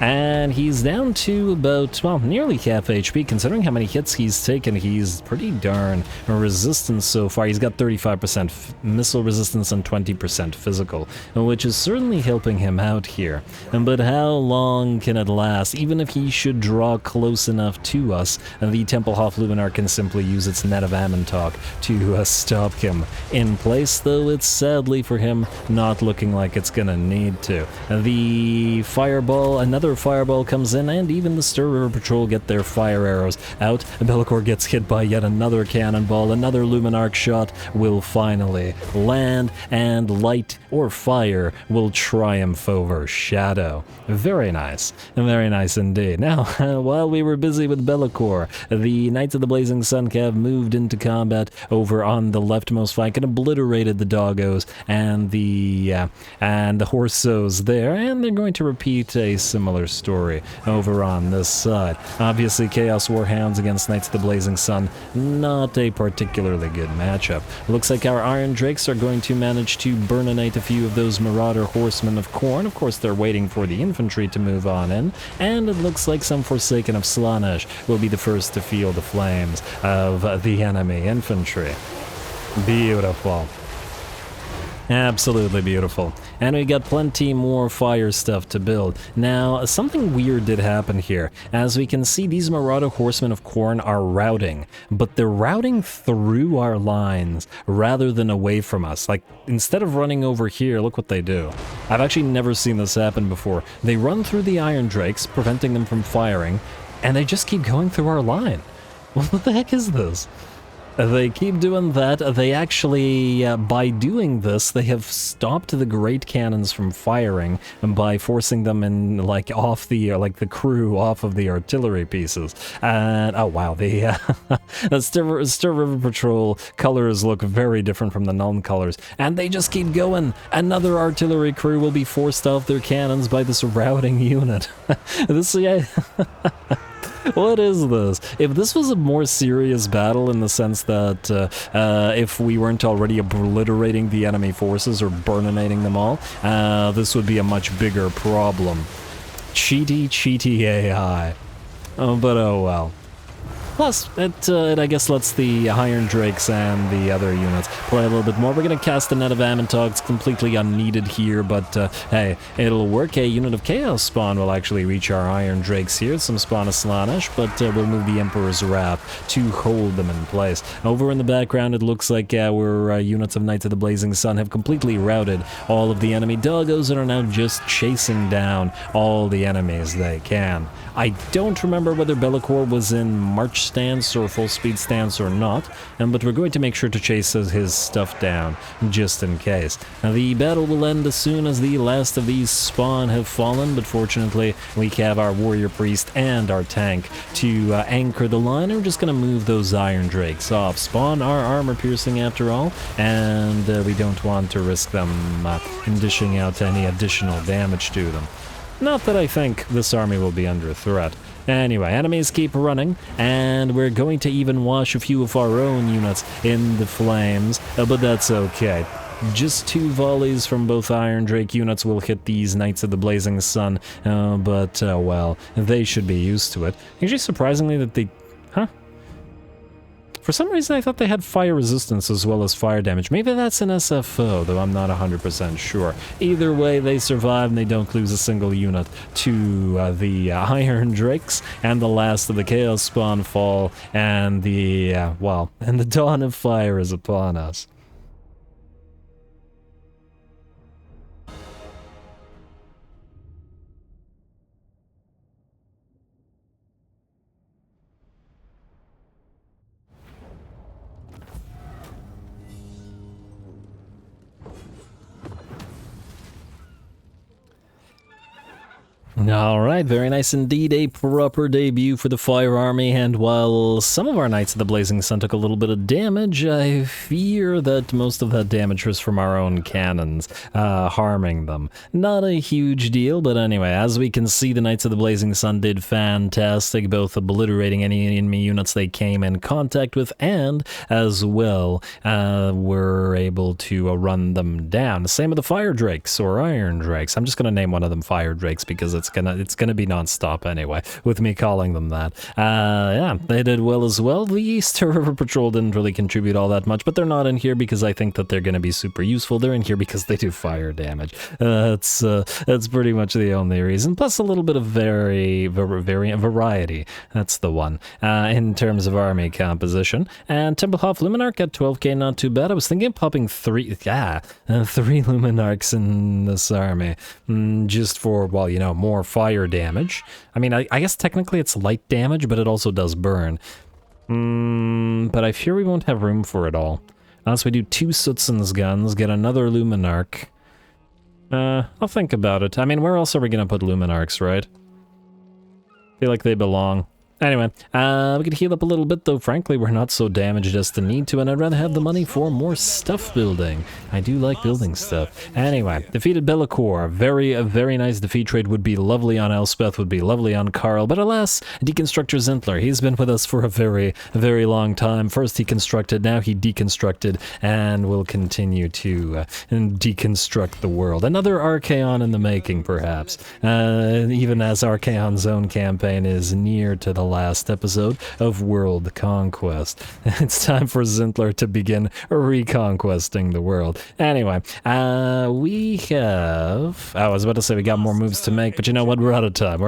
And he's down to about, well, nearly half HP. Considering how many hits he's taken, he's pretty darn resistant so far. He's got 35% missile resistance and 20% physical, which is certainly helping him out here. But how long can it last? Even if he should draw close enough to us, the Templehof Luminar can simply use its net of Ammontalk to stop him in place, though it's sadly for him not looking like it's gonna need to. The fireball, another fireball comes in, and even the Stir River Patrol get their fire arrows out. Bellicor gets hit by yet another cannonball. Another Luminarch shot will finally land, and light or fire will triumph over shadow. Very nice indeed. Now, while we were busy with Bellicor, the Knights of the Blazing Sun Cav moved into combat over on the leftmost flank and obliterated the doggos and the horsos there, and they're going to repeat a similar story over on this side. Obviously, Chaos Warhounds against Knights of the Blazing Sun, not a particularly good matchup. Looks like our Iron Drakes are going to manage to burninate a few of those Marauder Horsemen of Khorne. Of course, they're waiting for the infantry to move on in, and it looks like some Forsaken of Slaanesh will be the first to feel the flames of the enemy infantry. Beautiful. Absolutely beautiful. And we got plenty more fire stuff to build. Now, something weird did happen here. As we can see, these Marauder Horsemen of Khorne are routing, but they're routing through our lines rather than away from us. Like, instead of running over here, look what they do. I've actually never seen this happen before. They run through the Iron Drakes, preventing them from firing, and they just keep going through our line. What the heck is this? They keep doing that. They actually, by doing this, they have stopped the great cannons from firing by forcing them in, like, off the, like, the crew off of the artillery pieces. And, oh wow, the Stir River Patrol colors look very different from the Nuln colors. And they just keep going. Another artillery crew will be forced off their cannons by this routing unit. This, yeah... What is this? If this was a more serious battle in the sense that if we weren't already obliterating the enemy forces or burninating them all, this would be a much bigger problem. Cheaty AI. But oh well. Plus, it I guess lets the Iron Drakes and the other units play a little bit more. We're going to cast a net of Ammontalk. It's completely unneeded here, but hey, it'll work. A unit of Chaos Spawn will actually reach our Iron Drakes here. Some Spawn of Slaanesh, but we'll move the Emperor's Wrath to hold them in place. Over in the background, it looks like our units of Knights of the Blazing Sun have completely routed all of the enemy doggos and are now just chasing down all the enemies they can. I don't remember whether Bellicor was in March stance or full speed stance or not, but we're going to make sure to chase his stuff down, just in case. Now, the battle will end as soon as the last of these spawn have fallen, but fortunately we have our Warrior Priest and our tank to anchor the line, and we're just going to move those Iron Drakes off. Spawn are armor piercing after all, and we don't want to risk them dishing out any additional damage to them. Not that I think this army will be under threat. Anyway, enemies keep running, and we're going to even wash a few of our own units in the flames, but that's okay. Just 2 volleys from both Iron Drake units will hit these Knights of the Blazing Sun, but, well, they should be used to it. Actually, surprisingly that they... Huh? For some reason, I thought they had fire resistance as well as fire damage. Maybe that's an SFO, though I'm not 100% sure. Either way, they survive and they don't lose a single unit to the Iron Drakes, and the last of the Chaos Spawn fall, and the, well, and the dawn of fire is upon us. Alright, very nice indeed. A proper debut for the Fire Army, and while some of our Knights of the Blazing Sun took a little bit of damage, I fear that most of that damage was from our own cannons, harming them. Not a huge deal, but anyway, as we can see, the Knights of the Blazing Sun did fantastic, both obliterating any enemy units they came in contact with, and as well, were able to run them down. The same with the Fire Drakes, or Iron Drakes. I'm just going to name one of them Fire Drakes because it's It's gonna be non-stop anyway, with me calling them that. Yeah, they did well as well. The Easter River Patrol didn't really contribute all that much, but they're not in here because I think that they're gonna be super useful. They're in here because they do fire damage. That's pretty much the only reason. Plus a little bit of variety. That's the one. In terms of army composition. And Templehof Luminarch at 12k, not too bad. I was thinking of popping three Luminarchs in this army. Just for, well, you know, more fire damage. I mean, I guess technically it's light damage, but it also does burn. But I fear we won't have room for it all. Unless we do 2 Sootsen's guns, get another Luminarch. I'll think about it. I mean, where else are we gonna put Luminarchs, right? Feel like they belong. Anyway, we could heal up a little bit, though frankly we're not so damaged as to need to, and I'd rather have the money for more stuff building. I do like building stuff. Anyway, defeated Bellicor. A very nice defeat trade. Would be lovely on Elspeth, would be lovely on Carl, but alas, Deconstructor Zintler. He's been with us for a very long time. First he constructed, now he deconstructed, and will continue to deconstruct the world. Another Archaon in the making, perhaps. Even as Archaon's own campaign is near to the last episode of World Conquest. It's time for Zintler to begin reconquesting the world. Anyway, we have... I was about to say we got more moves to make, but you know what? We're out of time.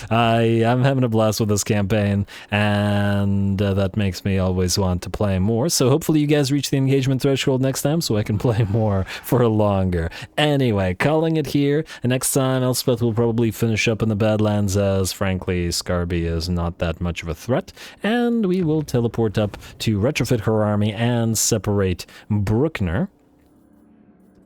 I'm having a blast with this campaign, and that makes me always want to play more, so hopefully you guys reach the engagement threshold next time so I can play more for longer. Anyway, calling it here. Next time, Elspeth will probably finish up in the Badlands, as frankly, Scarby is not that much of a threat, and we will teleport up to retrofit her army and separate Bruckner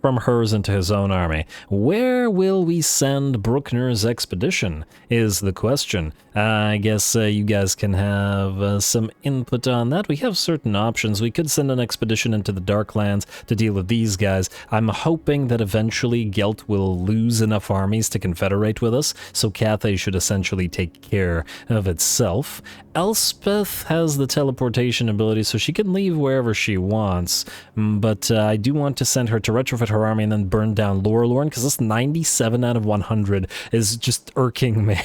from hers into his own army. Where will we send Bruckner's expedition is the question. I guess you guys can have some input on that. We have certain options. We could send an expedition into the Darklands to deal with these guys. I'm hoping that eventually Gelt will lose enough armies to confederate with us, so Cathay should essentially take care of itself. Elspeth has the teleportation ability, so she can leave wherever she wants, but I do want to send her to retrofit her army and then burn down Lorelorn, because this 97 out of 100 is just irking me.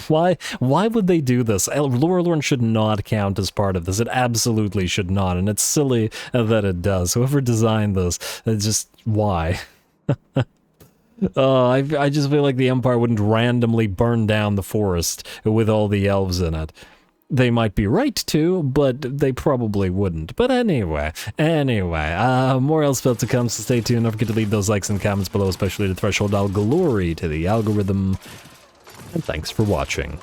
Why would they do this? Lorelorn should not count as part of this. It absolutely should not, and it's silly that it does. Whoever designed this, just why? I just feel like the Empire wouldn't randomly burn down the forest with all the elves in it. They might be right to, but they probably wouldn't. But anyway, more Elspeth to come, so stay tuned. Don't forget to leave those likes and comments below, especially the threshold. All glory to the algorithm, and thanks for watching.